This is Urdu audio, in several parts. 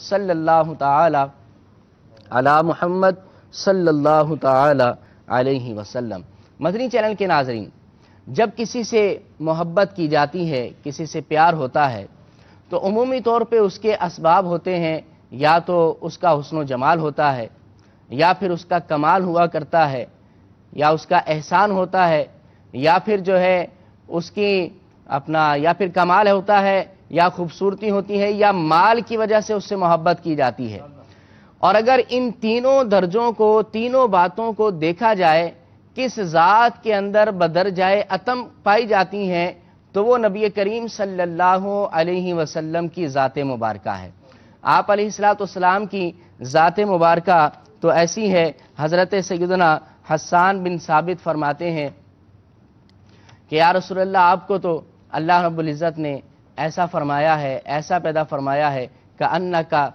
صلی اللہ تعالی علی محمد صلی اللہ تعالی علیہ وسلم۔ مدنی چینل کے ناظرین، جب کسی سے محبت کی جاتی ہے، کسی سے پیار ہوتا ہے، تو عمومی طور پہ اس کے اسباب ہوتے ہیں، یا تو اس کا حسن و جمال ہوتا ہے، یا پھر اس کا کمال ہوا کرتا ہے، یا اس کا احسان ہوتا ہے، یا پھر جو ہے اس کی یا پھر کمال ہوتا ہے، یا خوبصورتی ہوتی ہے، یا مال کی وجہ سے اس سے محبت کی جاتی ہے۔ اور اگر ان تینوں درجوں کو، تینوں باتوں کو دیکھا جائے، کس ذات کے اندر بدرجائے اتم پائی جاتی ہیں، تو وہ نبی کریم صلی اللہ علیہ وسلم کی ذات مبارکہ ہے۔ آپ علیہ السلام کی ذات مبارکہ تو ایسی ہے، حضرت سیدنا حسان بن ثابت فرماتے ہیں کہ یا رسول اللہ، آپ کو تو اللہ رب العزت نے ایسا فرمایا ہے، ایسا پیدا فرمایا ہے کہ انکا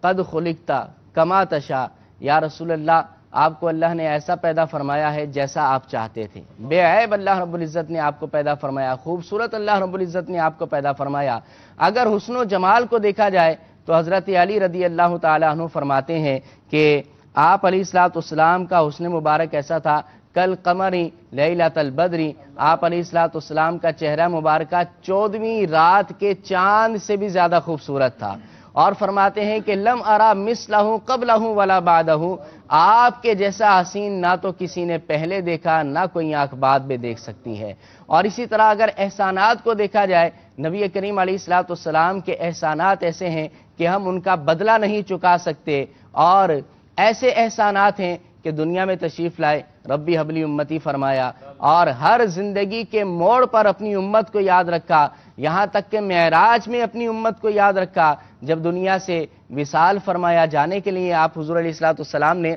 قد خلقت کما تشاء، یا رسول اللہ آپ کو اللہ نے ایسا پیدا فرمایا ہے جیسا آپ چاہتے تھے، بے عیب اللہ رب العزت نے آپ کو پیدا فرمایا، خوبصورت اللہ رب العزت نے آپ کو پیدا فرمایا۔ اگر حسن و جمال کو دیکھا جائے تو حضرت علی رضی اللہ تعالیٰ عنہ فرماتے ہیں کہ آپ علیہ السلام کا حسن مبارک ایسا تھا، کل قمری لیلۃ البدری، آپ علیہ السلام کا چہرہ مبارکہ 14ویں رات کے چاند سے بھی زیادہ خوبصورت تھا۔ اور فرماتے ہیں کہ لم ارا مثلہ قبلہ ولا بعدہ، آپ کے جیسا حسین نہ تو کسی نے پہلے دیکھا، نہ کوئی آنکھ بعد میں دیکھ سکتی ہے۔ اور اسی طرح اگر احسانات کو دیکھا جائے، نبی کریم علیہ السلام کے احسانات ایسے ہیں کہ ہم ان کا بدلہ نہیں چکا سکتے، اور ایسے احسانات ہیں کہ دنیا میں تشریف لائے، ربی حبلی امتی فرمایا، اور ہر زندگی کے موڑ پر اپنی امت کو یاد رکھا، یہاں تک کہ معراج میں اپنی امت کو یاد رکھا۔ جب دنیا سے وصال فرمایا جانے کے لیے آپ حضور علیہ السلام نے،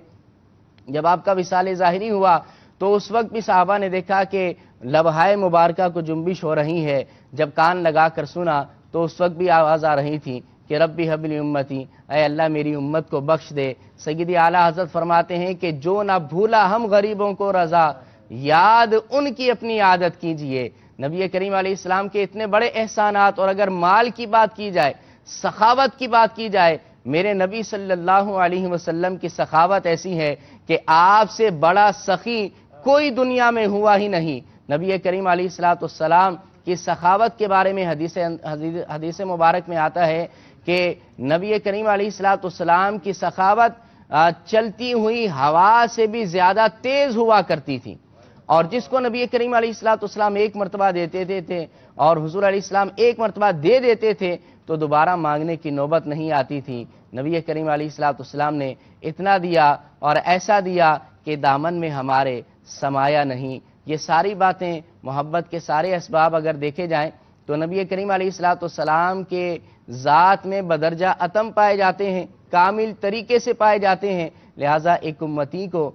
جب آپ کا وصال ظاہری ہوا تو اس وقت بھی صحابہ نے دیکھا کہ لبہائے مبارکہ کو جنبش ہو رہی ہے۔ جب کان لگا کر سنا تو اس وقت بھی آواز آ رہی تھی کہ ربی حبلی امتی، اے اللہ میری امت کو بخش دے۔ سیدی اعلیٰ حضرت فرماتے ہیں کہ جو نہ بھولا ہم غریبوں کو رضا، یاد ان کی اپنی عادت کیجئے۔ نبی کریم علیہ السلام کے اتنے بڑے احسانات، اور اگر مال کی بات کی جائے، سخاوت کی بات کی جائے، میرے نبی صلی اللہ علیہ وسلم کی سخاوت ایسی ہے کہ آپ سے بڑا سخی کوئی دنیا میں ہوا ہی نہیں۔ نبی کریم علیہ السلام کی سخاوت کے بارے میں حدیث مبارک میں آتا ہے کہ نبی کریم علیہ السلام کی سخاوت چلتی ہوئی ہوا سے بھی زیادہ تیز ہوا کرتی تھی، اور جس کو نبی کریم علیہ السلام ایک مرتبہ دیتے تھے اور حضور علیہ السلام ایک مرتبہ دے دیتے تھے تو دوبارہ مانگنے کی نوبت نہیں آتی تھی۔ نبی کریم علیہ السلام نے اتنا دیا اور ایسا دیا کہ دامن میں ہمارے سمایا نہیں۔ یہ ساری باتیں، محبت کے سارے اسباب اگر دیکھے جائیں تو نبی کریم علیہ السلام کے ذات میں بدرجہ اتم پائے جاتے ہیں، کامل طریقے سے پائے جاتے ہیں۔ لہٰذا ایک امتی کو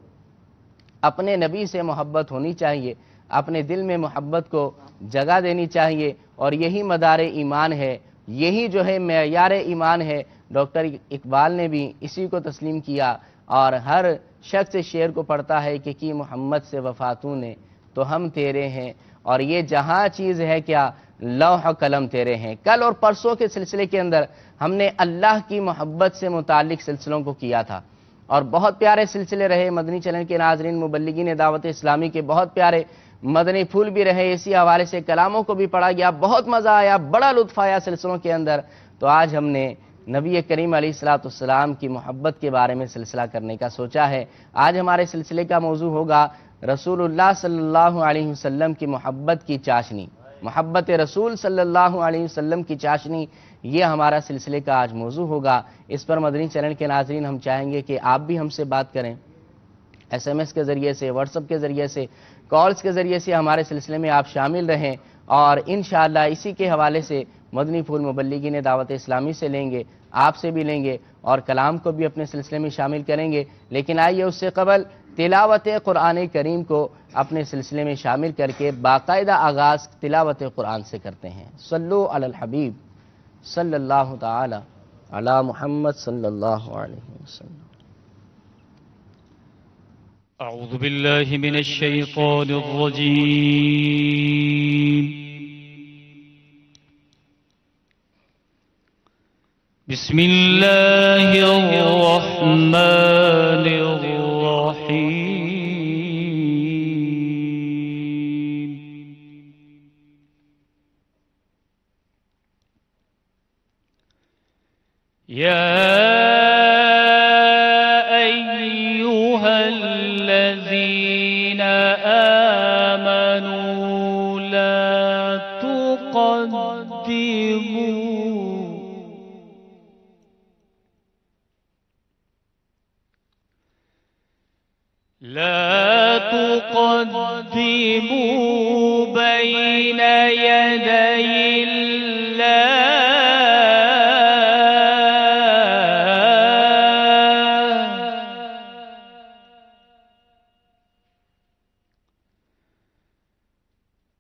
اپنے نبی سے محبت ہونی چاہیے، اپنے دل میں محبت کو جگہ دینی چاہیے، اور یہی مدار ایمان ہے، یہی جو ہے معیار ایمان ہے۔ ڈاکٹر اقبال نے بھی اسی کو تسلیم کیا، اور ہر شخص شعر کو پڑھتا ہے کہ کی محمد سے وفاتوں نے تو ہم تیرے ہیں، اور یہ جہاں چیز ہے کیا لوح قلم تیرے ہیں۔ کل اور پرسوں کے سلسلے کے اندر ہم نے اللہ کی محبت سے متعلق سلسلوں کو کیا تھا، اور بہت پیارے سلسلے رہے۔ مدنی چینل کے ناظرین، مبلغین دعوت اسلامی کے بہت پیارے مدنی پھول بھی رہے، اسی حوالے سے کلاموں کو بھی پڑھا گیا، بہت مزہ آیا، بڑا لطف آیا سلسلوں کے اندر۔ تو آج ہم نے نبی کریم علیہ السلام کی محبت کے بارے میں سلسلہ کرنے کا سوچا ہے۔ آج ہمارے سلسلے کا موضوع ہوگا رسول اللہ صلی اللہ علیہ وسلم کی محبت کی چاشنی، محبت رسول صلی اللہ علیہ وسلم کی چاشنی، یہ ہمارا سلسلے کا آج موضوع ہوگا۔ اس پر مدنی چینل کے ناظرین ہم چاہیں گے کہ آپ بھی ہم سے بات کریں، ایس ایم ایس کے ذریعے سے، واٹس ایپ کے ذریعے سے، کالز کے ذریعے سے ہمارے سلسلے میں آپ شامل رہیں، اور انشاءاللہ اسی کے حوالے سے مدنی پھول مبلغین دعوت اسلامی سے لیں گے، آپ سے بھی لیں گے، اور کلام کو بھی اپنے سلسلے میں شامل کریں گے۔ لیکن آئیے اس سے قبل تلاوت قرآن کریم کو اپنے سلسلے میں شامل کر کے باقاعدہ آغاز تلاوت قرآن سے کرتے ہیں۔ صلو علی الحبیب صلی اللہ تعالی علی محمد صلی اللہ علیہ وسلم۔ أعوذ بالله من الشيطان الرجيم. بسم الله الرحمن الرحيم. يا أيها الذين آمنوا لا تقدموا بين يدي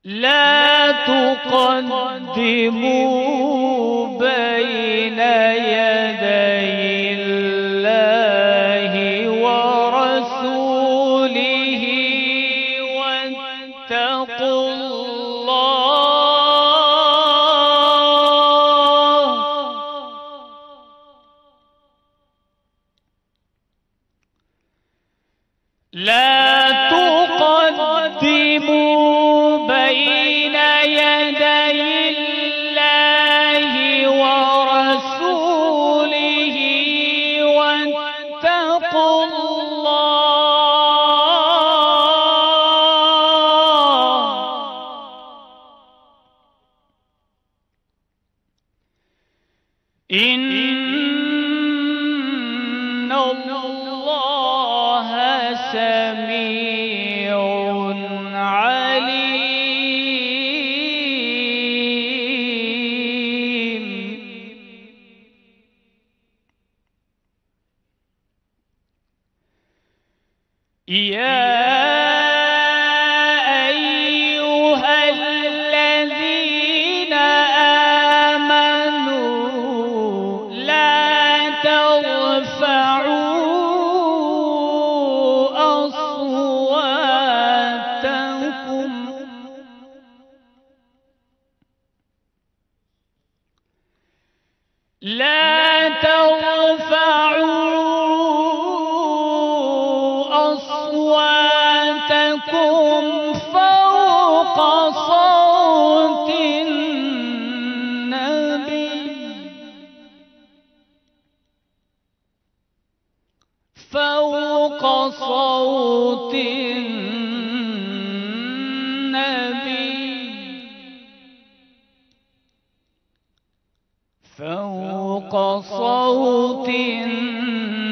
لا تقدموا بين يدي الله ورسوله واتقوا الله. لا تقدموا بين يدي الله ورسوله واتقوا الله. إن الله سميع عليم. يا أيها الذين آمنوا لا ترفعوا أصواتكم فوق صوت النبي فوق صوت النبي فوق صوت النبي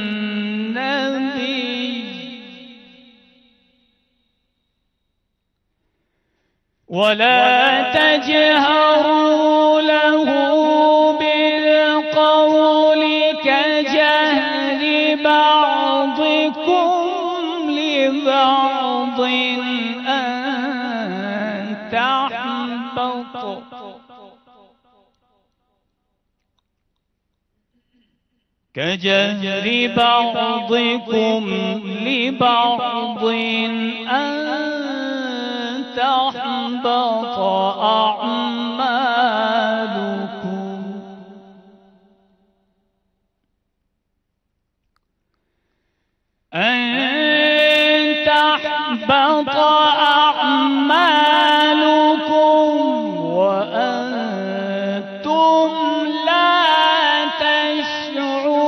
ولا تجهروا له بالقول كجهر بعضكم لبعض أن تحبط كجهر بعضكم لبعض أن تحبط أعمالكم وأنتم لا تشعرون.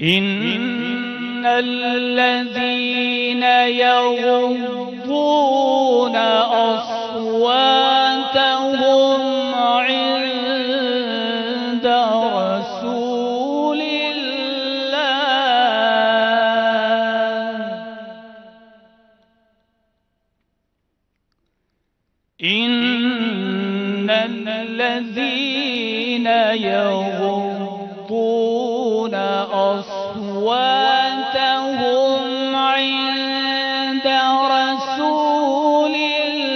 إن الذين يغضون أصواتهم عند رسول الله إن الذين يغضون أصواتهم عند رسول الله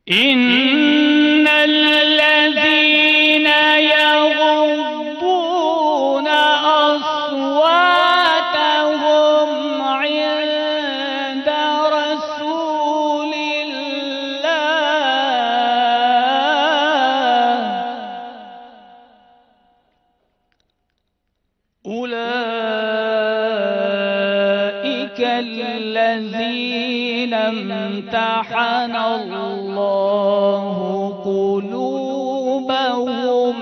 إن الذين الذين امتحن الله قلوبهم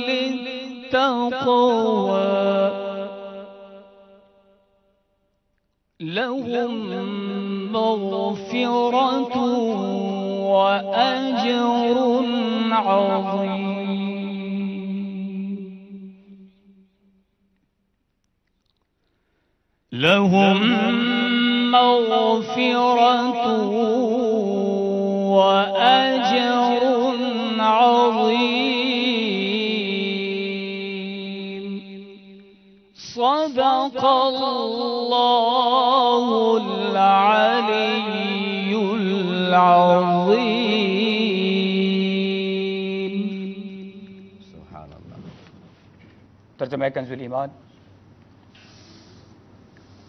للتقوى لهم مغفرة وأجر عظيم. لهم مغفرة وأجر عظيم. صدق الله العلي العظيم. سبحان اللہ. ترجمہ کنز الایمان.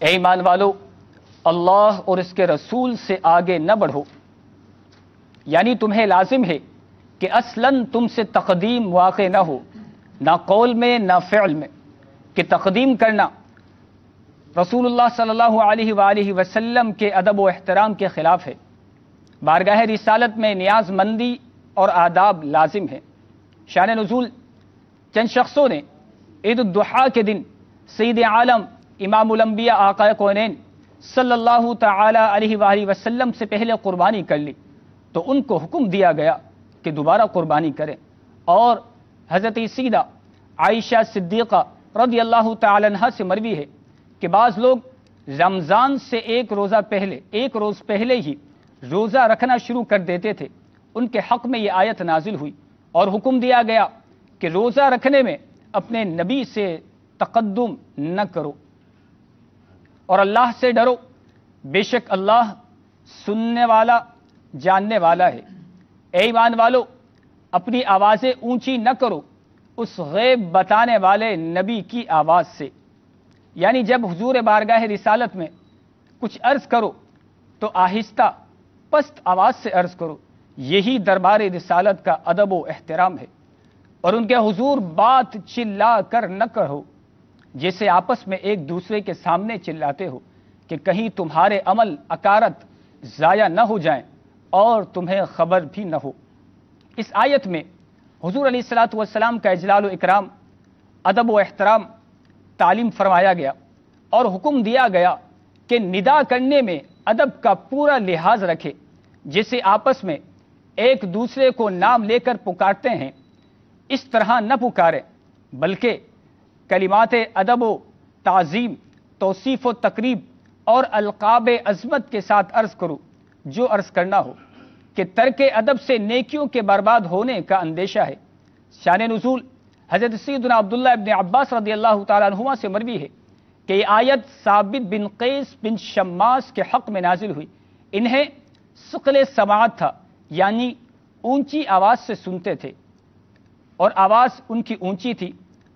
اے ایمان والو، اللہ اور اس کے رسول سے آگے نہ بڑھو، یعنی تمہیں لازم ہے کہ اصلاً تم سے تقدیم واقع نہ ہو، نہ قول میں نہ فعل میں، کہ تقدیم کرنا رسول اللہ صلی اللہ علیہ وآلہ وسلم کے ادب و احترام کے خلاف ہے. بارگاہ رسالت میں نیاز مندی اور آداب لازم ہے. شان نزول: چند شخصوں نے عید الضحیٰ کے دن سید عالم امام الانبیاء آقا کونین صلی اللہ تعالی علیہ وآلہ وسلم سے پہلے قربانی کر لی تو ان کو حکم دیا گیا کہ دوبارہ قربانی کریں. اور حضرت سیدہ عائشہ صدیقہ رضی اللہ تعالی عنہ سے مروی ہے کہ بعض لوگ رمضان سے ایک روز پہلے ہی روزہ رکھنا شروع کر دیتے تھے. ان کے حق میں یہ آیت نازل ہوئی اور حکم دیا گیا کہ روزہ رکھنے میں اپنے نبی سے تقدم نہ کرو اور اللہ سے ڈرو، بے شک اللہ سننے والا جاننے والا ہے. اے ایمان والو، اپنی آوازیں اونچی نہ کرو اس غیب بتانے والے نبی کی آواز سے، یعنی جب حضور بارگاہ رسالت میں کچھ عرض کرو تو آہستہ پست آواز سے عرض کرو. یہی دربار رسالت کا ادب و احترام ہے. اور ان کے حضور بات چلا کر نہ کہو جیسے آپس میں ایک دوسرے کے سامنے چلاتے ہو کہ کہیں تمہارے عمل اکارت ضائع نہ ہو جائیں اور تمہیں خبر بھی نہ ہو. اس آیت میں حضور علیہ الصلوۃ والسلام کا اجلال و اکرام، ادب و احترام تعلیم فرمایا گیا اور حکم دیا گیا کہ ندا کرنے میں ادب کا پورا لحاظ رکھے. جیسے آپس میں ایک دوسرے کو نام لے کر پکارتے ہیں اس طرح نہ پکاریں، بلکہ کلمات ادب و تعظیم، توصیف و تقریب اور القاب عظمت کے ساتھ عرض کرو جو عرض کرنا ہو، کہ ترک ادب سے نیکیوں کے برباد ہونے کا اندیشہ ہے. شان نزول: حضرت سیدنا عبداللہ ابن عباس رضی اللہ تعالیٰ عنہما سے مروی ہے کہ یہ آیت ثابت بن قیس بن شماس کے حق میں نازل ہوئی. انہیں ثقل سماعت تھا، یعنی اونچی آواز سے سنتے تھے اور آواز ان کی اونچی تھی،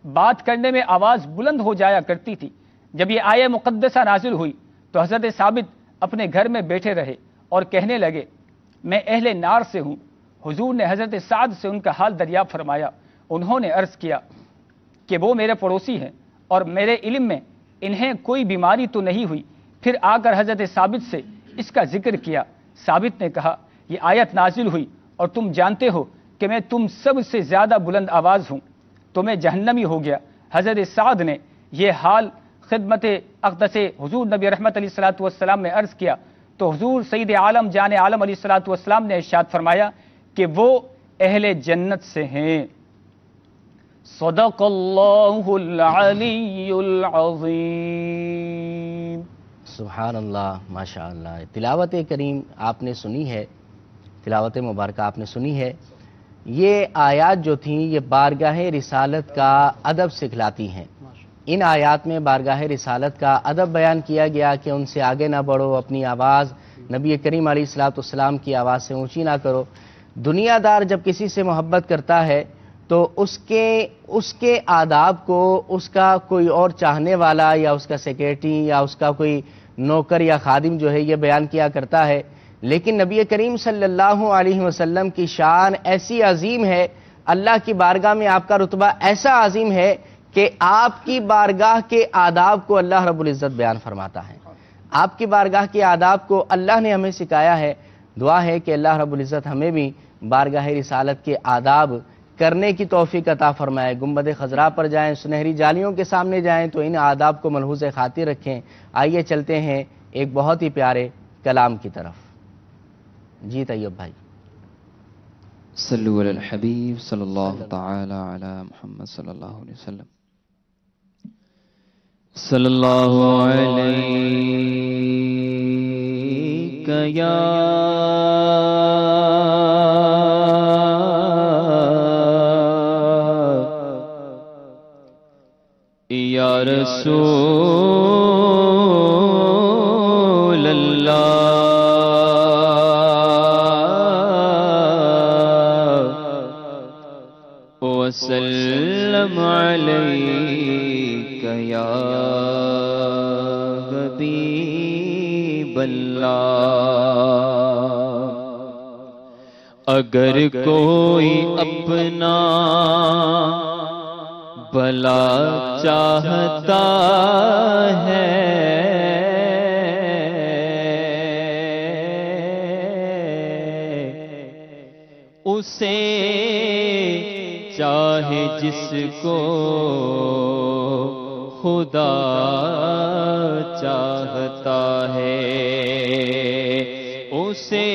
بات کرنے میں آواز بلند ہو جایا کرتی تھی. جب یہ آیہ مقدسہ نازل ہوئی تو حضرت ثابت اپنے گھر میں بیٹھے رہے اور کہنے لگے میں اہل نار سے ہوں. حضور نے حضرت سعد سے ان کا حال دریافت فرمایا. انہوں نے عرض کیا کہ وہ میرے پڑوسی ہیں اور میرے علم میں انہیں کوئی بیماری تو نہیں ہوئی. پھر آ کر حضرت ثابت سے اس کا ذکر کیا. ثابت نے کہا یہ آیت نازل ہوئی اور تم جانتے ہو کہ میں تم سب سے زیادہ بلند آواز ہوں تو میں جہنمی ہو گیا. حضرت سعد نے یہ حال خدمت اقدس حضور نبی رحمت علیہ الصلوۃ والسلام میں عرض کیا تو حضور سید عالم جان عالم علیہ الصلوۃ والسلام نے ارشاد فرمایا کہ وہ اہل جنت سے ہیں. صدق اللہ العلی العظیم. سبحان اللہ، ماشاء اللہ. تلاوت کریم آپ نے سنی ہے، تلاوت مبارکہ آپ نے سنی ہے. یہ آیات جو تھیں یہ بارگاہ رسالت کا ادب سکھلاتی ہیں. ان آیات میں بارگاہ رسالت کا ادب بیان کیا گیا کہ ان سے آگے نہ بڑھو، اپنی آواز نبی کریم علیہ الصلوۃ والسلام کی آواز سے اونچی نہ کرو. دنیا دار جب کسی سے محبت کرتا ہے تو اس کے آداب کو اس کا کوئی اور چاہنے والا یا اس کا سیکریٹری یا اس کا کوئی نوکر یا خادم جو ہے یہ بیان کیا کرتا ہے. لیکن نبی کریم صلی اللہ علیہ وسلم کی شان ایسی عظیم ہے، اللہ کی بارگاہ میں آپ کا رتبہ ایسا عظیم ہے کہ آپ کی بارگاہ کے آداب کو اللہ رب العزت بیان فرماتا ہے. آپ کی بارگاہ کے آداب کو اللہ نے ہمیں سکھایا ہے. دعا ہے کہ اللہ رب العزت ہمیں بھی بارگاہ رسالت کے آداب کرنے کی توفیق عطا فرمائے. گنبد خضراء پر جائیں، سنہری جالیوں کے سامنے جائیں تو ان آداب کو ملحوظ خاطر رکھیں. آئیے چلتے ہیں ایک بہت ہی پیارے کلام کی طرف. جی طیب بھائی. صلو علی الحبیب صلی اللہ تعالی علی محمد صلی اللہ علیہ وسلم. صلی اللہ علیک یا رسول اللہ وسلم علیک یا حبیب اللہ. اگر کوئی اپنا بھلا چاہتا ہے اسے چاہے جس کو خدا چاہتا ہے، اسے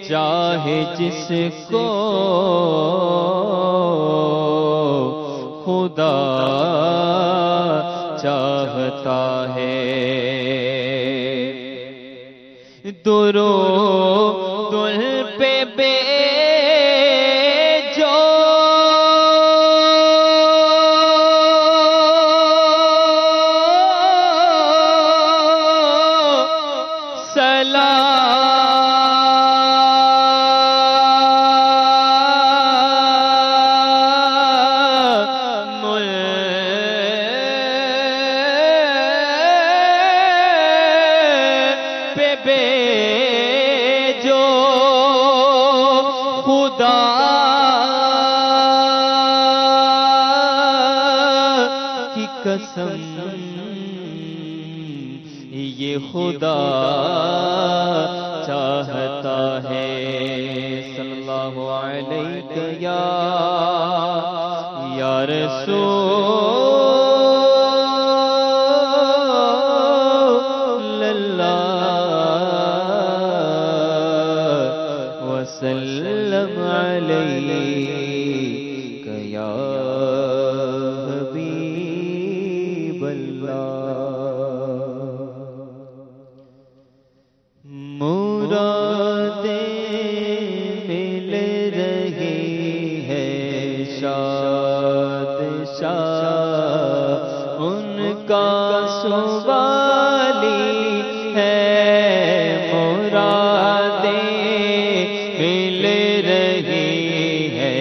چاہے جس کو خدا چاہتا ہے. درود پہ بے جو یہ خدا چاہتا ہے. صلی اللہ علیہ یا رسول اللہ وسلم علیک یا حبیب اللہ. مرادیں مل رہی ہے شاد شاد ان کا سوالی ہے. مرادیں مل رہی ہے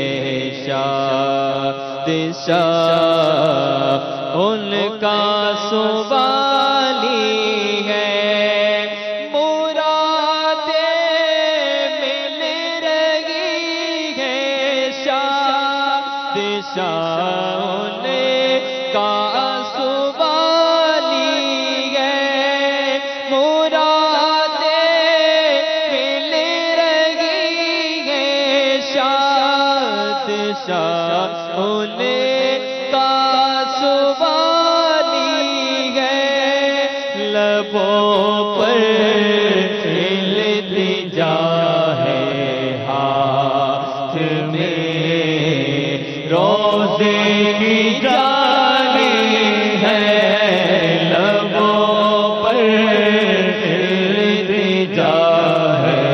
شاد شاد ان کا سوالی ہے. ان کا سوالی ہے. مرادیں مل رہی ہے شاد شاد ان کا سوالی ہے. لبوں پر التجا ہے، ہاتھ میں روزے کی جالی ہے. لبوں پر التجا ہے،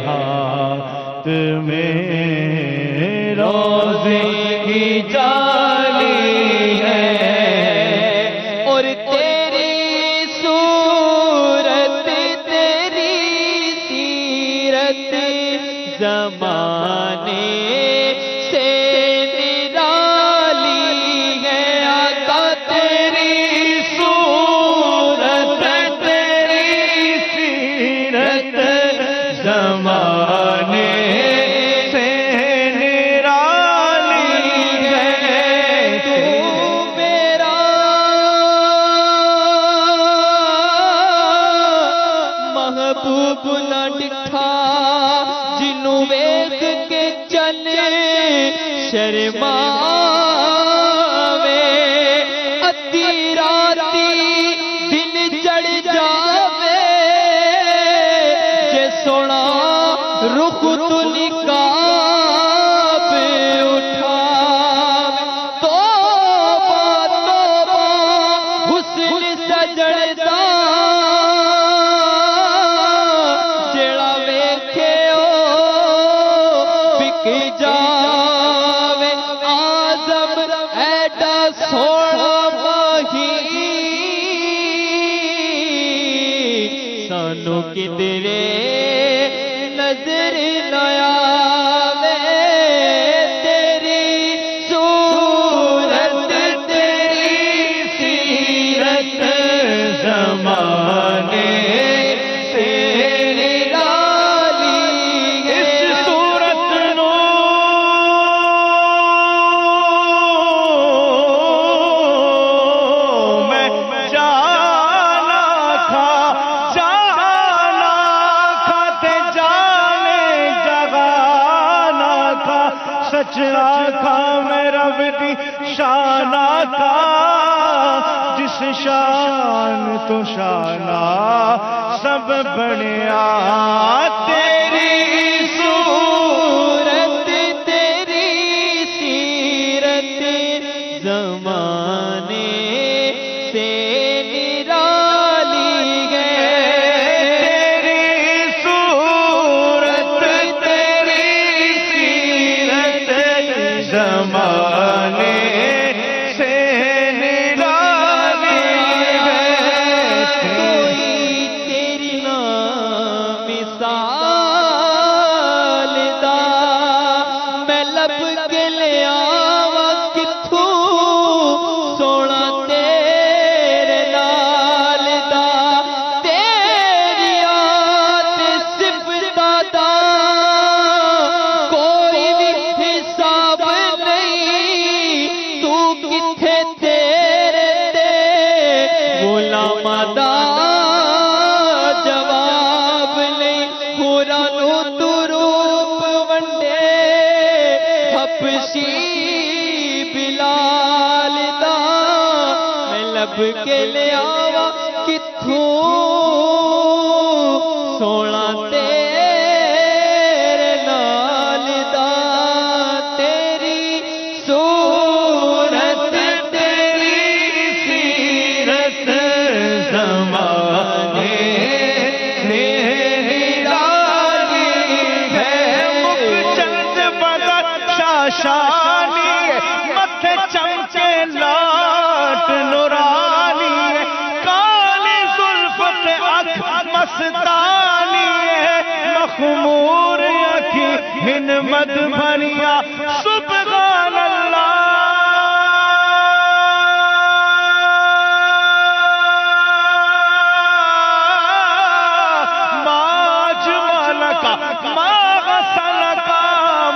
ہاتھ میں روزے کی جالی ہے. اور تیری صورت تیری سیرت زمانے سے نرالی ہے. شرماوے ادھی راتی دن چڑھ جاوے جے سونا رخ تو نقاب اٹھاوے توبہ توبہ حسن سجڑدا جیڑا ویکھے او بک جاوے آزم ایڈا سونا ماہی سانو کدرے نظر نہ آوے تیری صورت تیری سیرت زمانے سے نرالی ہے اس صورت نو میں جانا کھا تے جانے جگانا کھا سچ آکھا میں رب دی شان آکھا جس شان تو شانہ سب بنیا تیری صورت تیری سیرت زمانے سے نرالی ہے تیری صورت تیری سیرت زمانے سے نرالی ہے کوئی تیری نام مثال دا میں لب کے لے آواں کتھوں سونا تیرے نال دا تیری آت صفتاں دا کوئی بھی حساب نہیں تو کتھے تیرے تے غلاماں دا جواب نہیں پورا نو تو روپ ونڈے حبشی بلال دا میں لب کے لے آواں کتھوں سونا تیرے نال دا تیری صورت تیری سیرت زمانے سے نرالی ہے مکھ چند بغل شاشانی متھے چمچے لاٹ نورانی کالی زلفت اکھ مستانی مخمور اکھی ہن مد بھنیا سبحان اللہ ما جمالک ما غسلک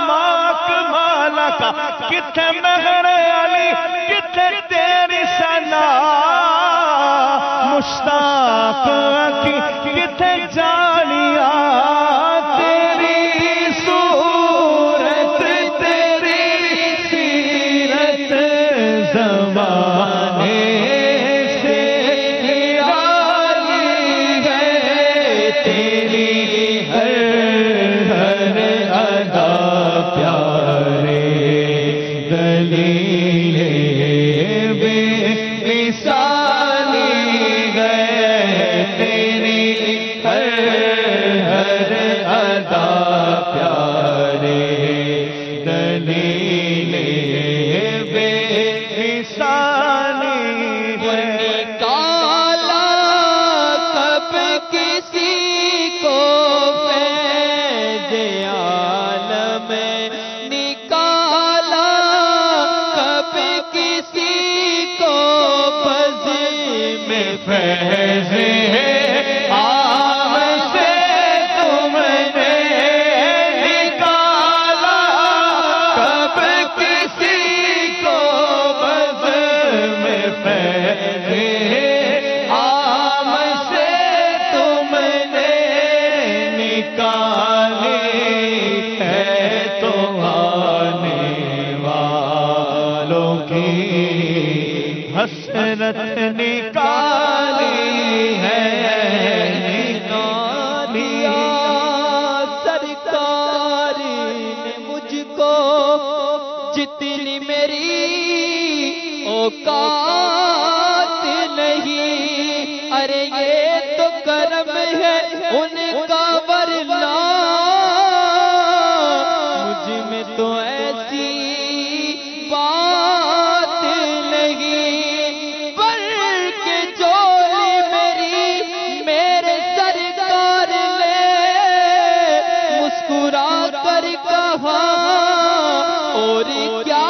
ما کمالک کتھے مہر علی کتھے تیری ثنا مشتاق اکھی کتھے جانیا تیری صورت تیری سیرت زمانے سے نرالی ہے تیری ہر ہر ادا پیارے دلیل بے مثالی گئے تیری ہر ہر ادا پیارے دلیل بے مثالی گئے کالا کب کسی کو فیض عالم نکالا کب کسی کو بز میں فیض عام سے تم نے نکالا کب کسی کو بز میں فیض عام سے تم نے نکالی ہے تو آنے والا والوں کی حسرت نکالی ہے، نکالیا سرکار نے مجھ کو، جتنی میری اوقات نہیں، ارے یہ تو کرم ہے ان کا، ورنہ مجھ میں تو ایسی بات نہیں، بلکہ جولی میری میرے سرکار نے مسکرا کر کہا، اور کیا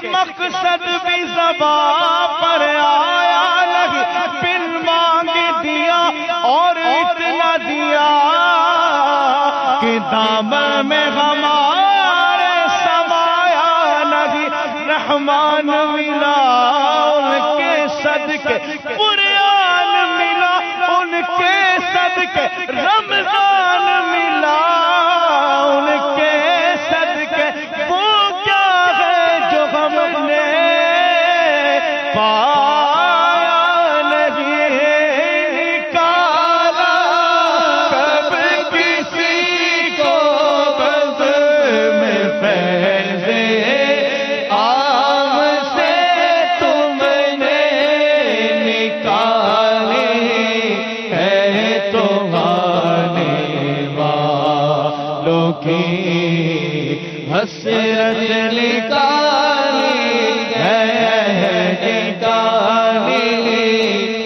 مقصد بھی زبان پر آیا نہیں، بن مانگ دیا اور اتنا دیا کہ دامن میں ہمارے سمایا نہیں، رحمان ملا ان کے صدقے، قرآن ملا ان کے صدقے، رمضان ملا ان کے صدقے، وہ کیا ہے جو ہم نے پایا نہیں، نکالا کب کسی کو بز میں فیض عام سے تم نے نکالی ہے، تمہارے والوں کی حسرت نکالی ہے، نکالی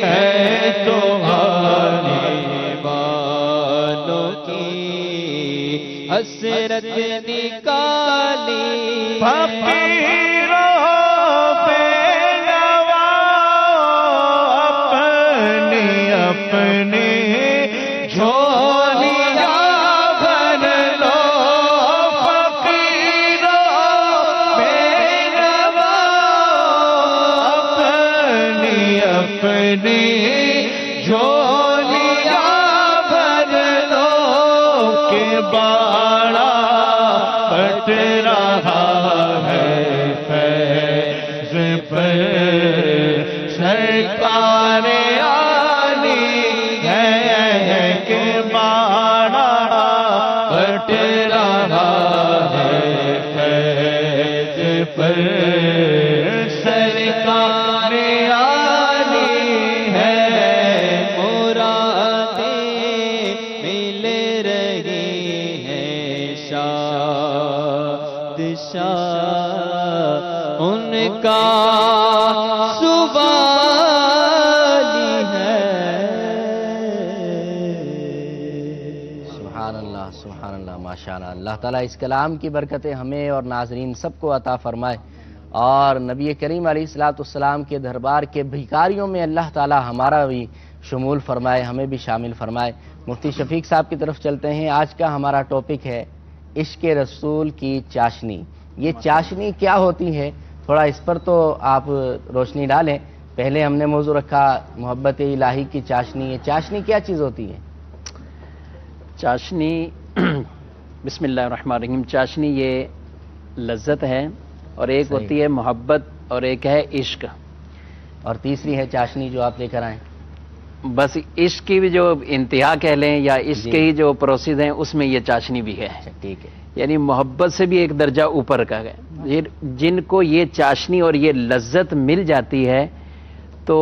ہے، تمہارے والوں کی حسرت نکالی فقیروں بے نوا اپنی اپنی جھولیاں بھر لو، فقیروں بے نوا اپنی اپنی جھولیاں بھر لو، کہ باڑا پٹ رہا ہے فیض پر، سرکار آنی ہے کہ باڑا پٹ رہا ہے فیض پر، سرکار آنی ہے، مرادیں مل رہی ہیں شاد شاد، ان کا سوالی ہے۔ سبحان اللہ، سبحان اللہ، ماشاءاللہ۔ اللہ تعالیٰ اس کلام کی برکتیں ہمیں اور ناظرین سب کو عطا فرمائے، اور نبی کریم علیہ السلام کے دربار کے بھکاریوں میں اللہ تعالیٰ ہمارا بھی شمول فرمائے، ہمیں بھی شامل فرمائے۔ مفتی شفیق صاحب کی طرف چلتے ہیں۔ آج کا ہمارا ٹاپک ہے عشق رسول کی چاشنی۔ یہ چاشنی کیا ہوتی ہے، تھوڑا اس پر تو آپ روشنی ڈالیں۔ پہلے ہم نے موضوع رکھا محبت الہی کی چاشنی، یہ چاشنی کیا چیز ہوتی ہے؟ چاشنی بسم اللہ الرحمن الرحیم، چاشنی یہ لذت ہے، اور ایک صحیح ہوتی ہے محبت، اور ایک ہے عشق، اور تیسری ہے چاشنی جو آپ لے کر آئیں۔ بس عشق کی بھی جو انتہا کہہ لیں یا عشق جی۔ کے ہی جو پروسیس ہیں اس میں یہ چاشنی بھی ہے، اچھا ٹھیک ہے۔ یعنی محبت سے بھی ایک درجہ اوپر کا ہے۔ جن کو یہ چاشنی اور یہ لذت مل جاتی ہے تو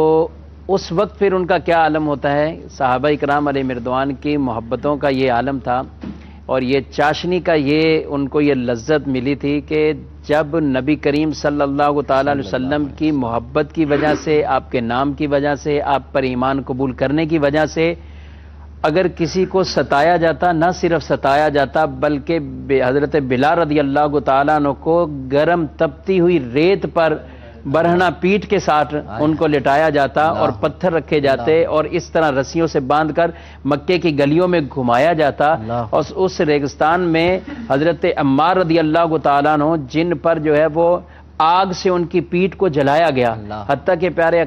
اس وقت پھر ان کا کیا عالم ہوتا ہے۔ صحابہ اکرام علیہ مردوان کی محبتوں کا یہ عالم تھا، اور یہ چاشنی کا یہ ان کو یہ لذت ملی تھی کہ جب نبی کریم صلی اللہ تعالی علیہ وسلم کی محبت کی وجہ سے، آپ کے نام کی وجہ سے، آپ پر ایمان قبول کرنے کی وجہ سے اگر کسی کو ستایا جاتا، نہ صرف ستایا جاتا بلکہ حضرت بلال رضی اللہ تعالیٰ عنہ کو گرم تپتی ہوئی ریت پر برہنہ پیٹ کے ساتھ ان کو لٹایا جاتا اور پتھر رکھے جاتے اور اس طرح رسیوں سے باندھ کر مکے کی گلیوں میں گھمایا جاتا، اور اس ریگستان میں حضرت عمار رضی اللہ تعالیٰ عنہ جن پر جو ہے وہ آگ سے ان کی پیٹھ کو جلایا گیا، حتیٰ کہ پیارے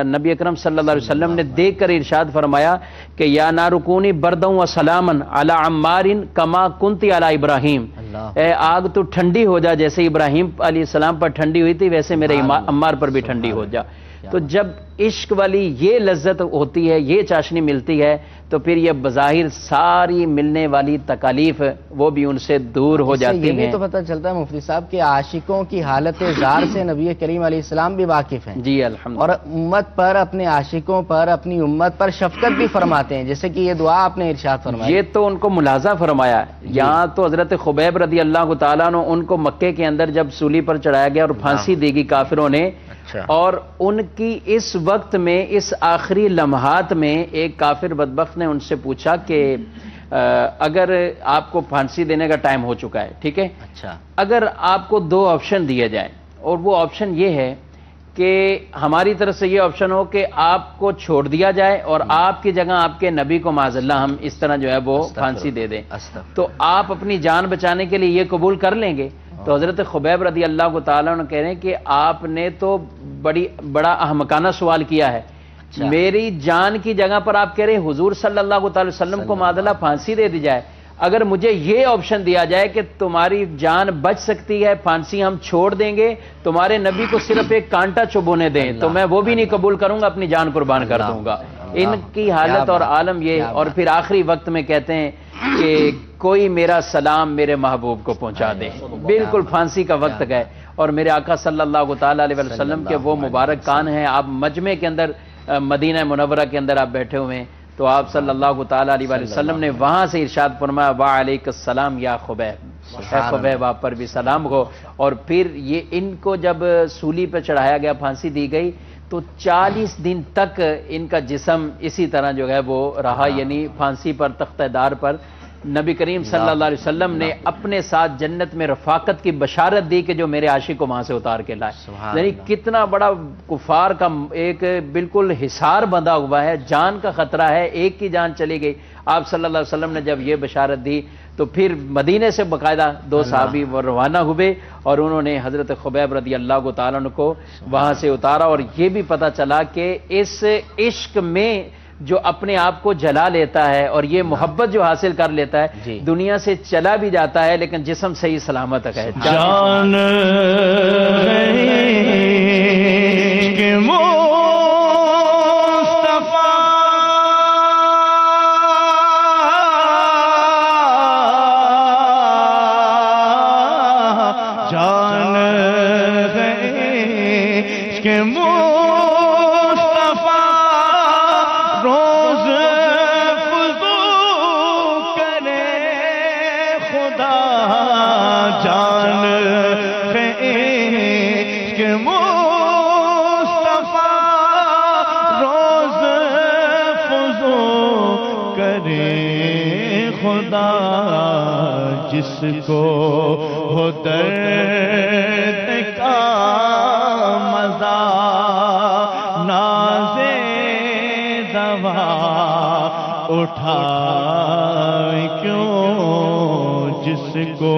نبی اکرم صلی اللہ علیہ وسلم نے دیکھ کر ارشاد فرمایا کہ یا نار کونی بردوں و سلامن علی عمار کما کنتی علی ابراہیم، اے آگ تو ٹھنڈی ہو جا جیسے ابراہیم علیہ السلام پر ٹھنڈی ہوئی تھی ویسے میرے عمار پر بھی ٹھنڈی ہو جا۔ تو جب عشق والی یہ لذت ہوتی ہے، یہ چاشنی ملتی ہے، تو پھر یہ بظاہر ساری ملنے والی تکالیف وہ بھی ان سے دور ہو جاتی ہیں۔ یہ بھی تو پتہ چلتا ہے مفتی صاحب کہ عاشقوں کی حالت زار سے نبی کریم علیہ السلام بھی واقف ہیں، جی الحمدللہ، اور امت پر، اپنے عاشقوں پر، اپنی امت پر شفقت بھی فرماتے ہیں، جیسے کہ یہ دعا آپ نے ارشاد فرمائی، یہ تو ان کو ملاحظہ فرمایا۔ یہاں تو حضرت خبیب رضی اللہ تعالیٰ عنہ ان کو مکے کے اندر جب سولی پر چڑھایا گیا اور پھانسی دی گئی کافروں نے، اور ان کی اس وقت میں، اس آخری لمحات میں ایک کافر بدبخت نے ان سے پوچھا کہ اگر آپ کو پھانسی دینے کا ٹائم ہو چکا ہے، ٹھیک ہے، اگر آپ کو دو آپشن دیے جائیں، اور وہ آپشن یہ ہے کہ ہماری طرف سے یہ آپشن ہو کہ آپ کو چھوڑ دیا جائے اور آپ کی جگہ آپ کے نبی کو معاذ اللہ ہم اس طرح جو ہے وہ پھانسی دے دیں، تو آپ اپنی جان بچانے کے لیے یہ قبول کر لیں گے؟ تو حضرت خبیب رضی اللہ تعالیٰ عنہ کہہ رہے ہیں کہ آپ نے تو بڑا احمقانہ سوال کیا ہے، میری جان کی جگہ پر آپ کہہ رہے ہیں حضور صلی اللہ علیہ وسلم کو معاذ اللہ پھانسی دے دی جائے، اگر مجھے یہ آپشن دیا جائے کہ تمہاری جان بچ سکتی ہے، پھانسی ہم چھوڑ دیں گے، تمہارے نبی کو صرف ایک کانٹا چبونے دیں، تو میں وہ بھی نہیں قبول کروں گا، اپنی جان قربان کر دوں گا۔ ان کی حالت اور عالم یہ، اور پھر آخری وقت میں کہتے ہیں کہ کوئی میرا سلام میرے محبوب کو پہنچا دے، بالکل پھانسی کا وقت گئے، اور میرے آقا صلی اللہ تعالیٰ علیہ وسلم کے وہ مبارک کان ہیں، آپ مجمع کے اندر مدینہ منورہ کے اندر آپ بیٹھے ہوئے ہیں، تو آپ صلی اللہ تعالیٰ علیہ وسلم نے وہاں سے ارشاد فرمایا وعلیک السلام یا خبیب، اے خبیب آپ پر بھی سلام ہو۔ اور پھر یہ ان کو جب سولی پہ چڑھایا گیا، پھانسی دی گئی، تو 40 دن تک ان کا جسم اسی طرح جو ہے وہ رہا، یعنی پھانسی پر، تختہ دار پر۔ نبی کریم صلی اللہ علیہ وسلم نے اپنے ساتھ جنت میں رفاقت کی بشارت دی کہ جو میرے عاشق کو وہاں سے اتار کے لائے، یعنی کتنا بڑا کفار کا ایک بالکل حصار بندھا ہوا ہے، جان کا خطرہ ہے، ایک کی جان چلی گئی۔ آپ صلی اللہ علیہ وسلم نے جب یہ بشارت دی تو پھر مدینے سے باقاعدہ 2 صحابی وہ روانہ ہوئے، اور انہوں نے حضرت خبیب رضی اللہ تعالیٰ عنہ کو وہاں سے اتارا، اور یہ بھی پتہ چلا کہ اس عشق میں جو اپنے آپ کو جلا لیتا ہے اور یہ محبت جو حاصل کر لیتا ہے، دنیا سے چلا بھی جاتا ہے لیکن جسم صحیح سلامت ہے۔ جان کہ جس کو ہو درد کا مزہ ناز دوا اٹھائے کیوں، جس کو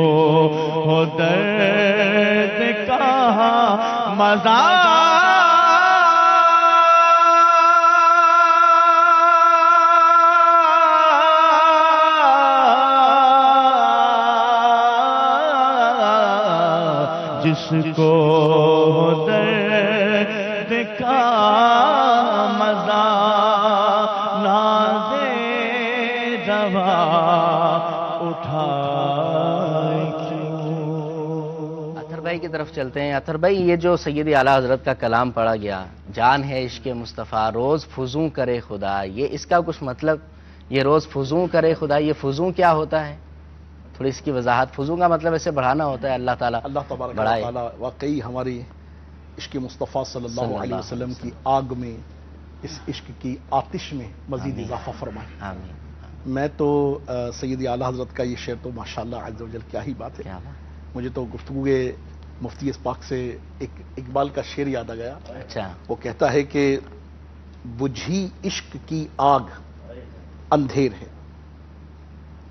ہو درد کا مزہ جس کو درد کا مزہ ناز دوا اٹھائے کیوں۔ اطہر بھائی کی طرف چلتے ہیں۔ اطہر بھائی، یہ جو سید اعلیٰ حضرت کا کلام پڑھا گیا، جان ہے عشق مصطفیٰ روز فزوں کرے خدا، یہ اس کا کچھ مطلب، یہ روز فزوں کرے خدا، یہ فزوں کیا ہوتا ہے؟ تھوڑی اس کی وضاحت۔ فزوں کا مطلب ایسے بڑھانا ہوتا ہے، اللہ تعالیٰ تبارک و تعالیٰ واقعی ہماری عشق مصطفیٰ صلی اللہ علیہ وسلم کی آگ میں، اس عشق کی آتش میں مزید اضافہ فرمائے۔ آمین۔ میں تو سید اعلیٰ حضرت کا یہ شعر تو ماشاءاللہ عز و جل کیا ہی بات ہے، مجھے تو گفتگو مفتی اس پاک سے ایک اقبال کا شعر یاد آ گیا. اچھا. وہ کہتا ہے کہ بجھی عشق کی آگ اندھیر ہے،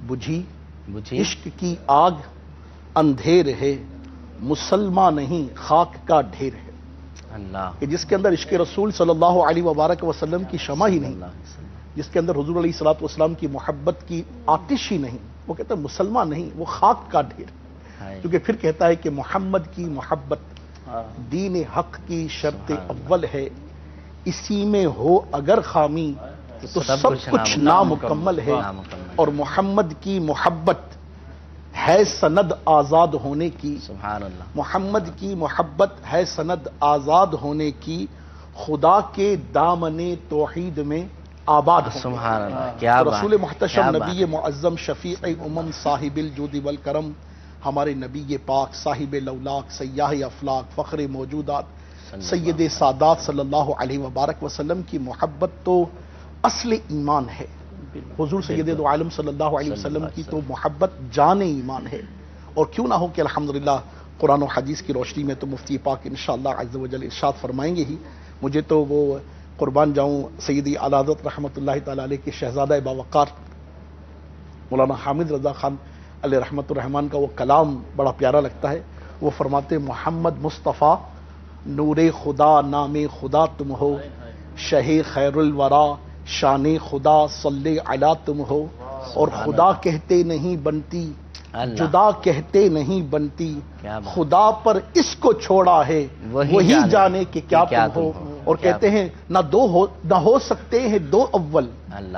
بجھی عشق کی آگ اندھیر ہے، مسلمان نہیں خاک کا ڈھیر ہے. اللہ. کہ جس کے اندر عشق رسول صلی اللہ علیہ وبارک وسلم کی شمع ہی نہیں، جس کے اندر حضور علیہ الصلوۃ والسلام کی محبت کی آتش ہی نہیں، وہ کہتا ہے مسلمان نہیں، وہ خاک کا ڈھیر. کیونکہ پھر کہتا ہے کہ محمد کی محبت دین حق کی شرط اول ہے، اسی میں ہو اگر خامی تو سب کچھ نامکمل ہے. اور محمد کی محبت ہے سند آزاد ہونے کی. سبحان اللہ. محمد کی محبت ہے سند آزاد ہونے کی، خدا کے دامن توحید میں آباد ہونے کی. سبحان اللہ. کیا بات. رسول محتشم نبی معظم شفیع امم صاحب الجود والکرم، ہمارے نبی پاک صاحب لولاک سیاح افلاک فخر موجودات سید سادات صلی اللہ علیہ وبارک وسلم کی محبت تو اصل ایمان ہے. حضور سید دو عالم صلی اللہ علیہ وسلم کی تو محبت جان ایمان ہے. اور کیوں نہ ہو کہ الحمدللہ قرآن و حدیث کی روشنی میں تو مفتی پاک انشاءاللہ عز و جل ارشاد فرمائیں گے ہی. مجھے تو وہ قربان جاؤں سیدی اعلی حضرت رحمۃ اللہ تعالی علیہ کے شہزادہ باوقار مولانا حامد رضا خان علیہ رحمۃ الرحمان کا وہ کلام بڑا پیارا لگتا ہے. وہ فرماتے محمد مصطفیٰ نور خدا نام خدا تم ہو، شہ خیر الورا شان خدا صلی علی تم ہو. اور خدا کہتے نہیں بنتی، جدا کہتے نہیں بنتی، خدا پر اس کو چھوڑا ہے وہی جانے کہ کیا تم ہو. اور کہتے ہیں نہ ہو سکتے ہیں دو اول،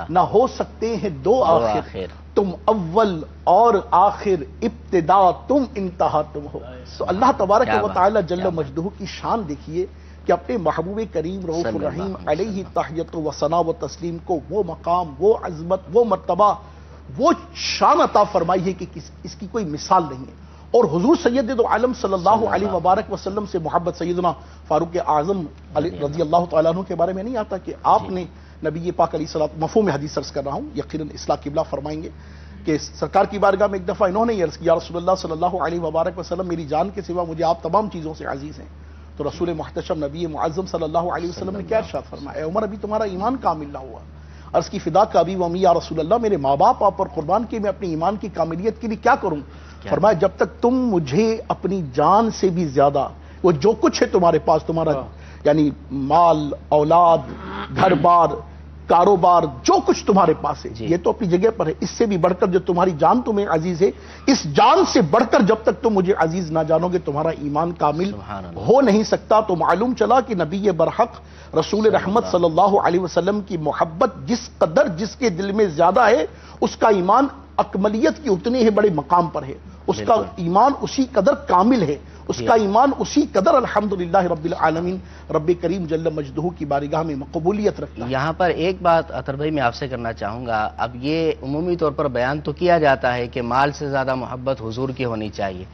نہ ہو سکتے ہیں دو آخر، تم اول اور آخر، ابتدا تم انتہا تم ہو. تو اللہ تبارک و تعالی جل مجدہ کی شان دیکھیے کہ اپنے محبوب کریم رؤوف الرحیم علیہ تحیت و ثنا و تسلیم کو وہ مقام، وہ عظمت، وہ مرتبہ، وہ شان عطا فرمائی ہے کہ اس کی کوئی مثال نہیں ہے. اور حضور سید دو عالم صلی اللہ علیہ وبارک وسلم سے محبت سیدنا فاروق اعظم رضی اللہ تعالیٰ عنہ کے بارے میں نہیں آتا کہ آپ نے نبی پاک علیہ الصلوۃ مفہوم حدیث عرض کر رہا ہوں، یقیناً اصلاح قبلہ فرمائیں گے کہ سرکار کی بارگاہ میں ایک دفعہ انہوں نے عرض کیا رسول اللہ صلی اللہ علیہ وبارک وسلم میری جان کے سوا مجھے آپ تمام چیزوں سے عزیز ہیں. تو رسول محتشم نبی معظم صلی اللہ علیہ وسلم نے کیا ارشاد فرمایا؟ اے عمر ابھی تمہارا ایمان کامل نہ ہوا. عرض کی فدا کا ابی و امی یا رسول اللہ، میرے ماں باپ آپ پر قربان کیے، میں اپنی ایمان کی کاملیت کے لیے کیا کروں؟ فرمایا جب تک تم مجھے اپنی جان سے بھی زیادہ، وہ جو کچھ ہے تمہارے پاس، تمہارا یعنی مال، اولاد، گھر بار، کاروبار، جو کچھ تمہارے پاس ہے یہ تو اپنی جگہ پر ہے، اس سے بھی بڑھ کر جو تمہاری جان تمہیں عزیز ہے، اس جان سے بڑھ کر جب تک تم مجھے عزیز نہ جانو گے تمہارا ایمان کامل ہو نہیں سکتا. تو معلوم چلا کہ نبی برحق رسول رحمت صلی اللہ علیہ وسلم کی محبت جس قدر جس کے دل میں زیادہ ہے، اس کا ایمان اکملیت کی اتنے ہی بڑے مقام پر ہے، اس کا ایمان اسی قدر کامل ہے، اس کا ایمان اسی قدر الحمدللہ رب العالمین رب کریم جل مجدہ کی بارگاہ میں مقبولیت رکھتا ہے. یہاں پر ایک بات عطر بھائی میں آپ سے کرنا چاہوں گا. اب یہ عمومی طور پر بیان تو کیا جاتا ہے کہ مال سے زیادہ محبت حضور کی ہونی چاہیے،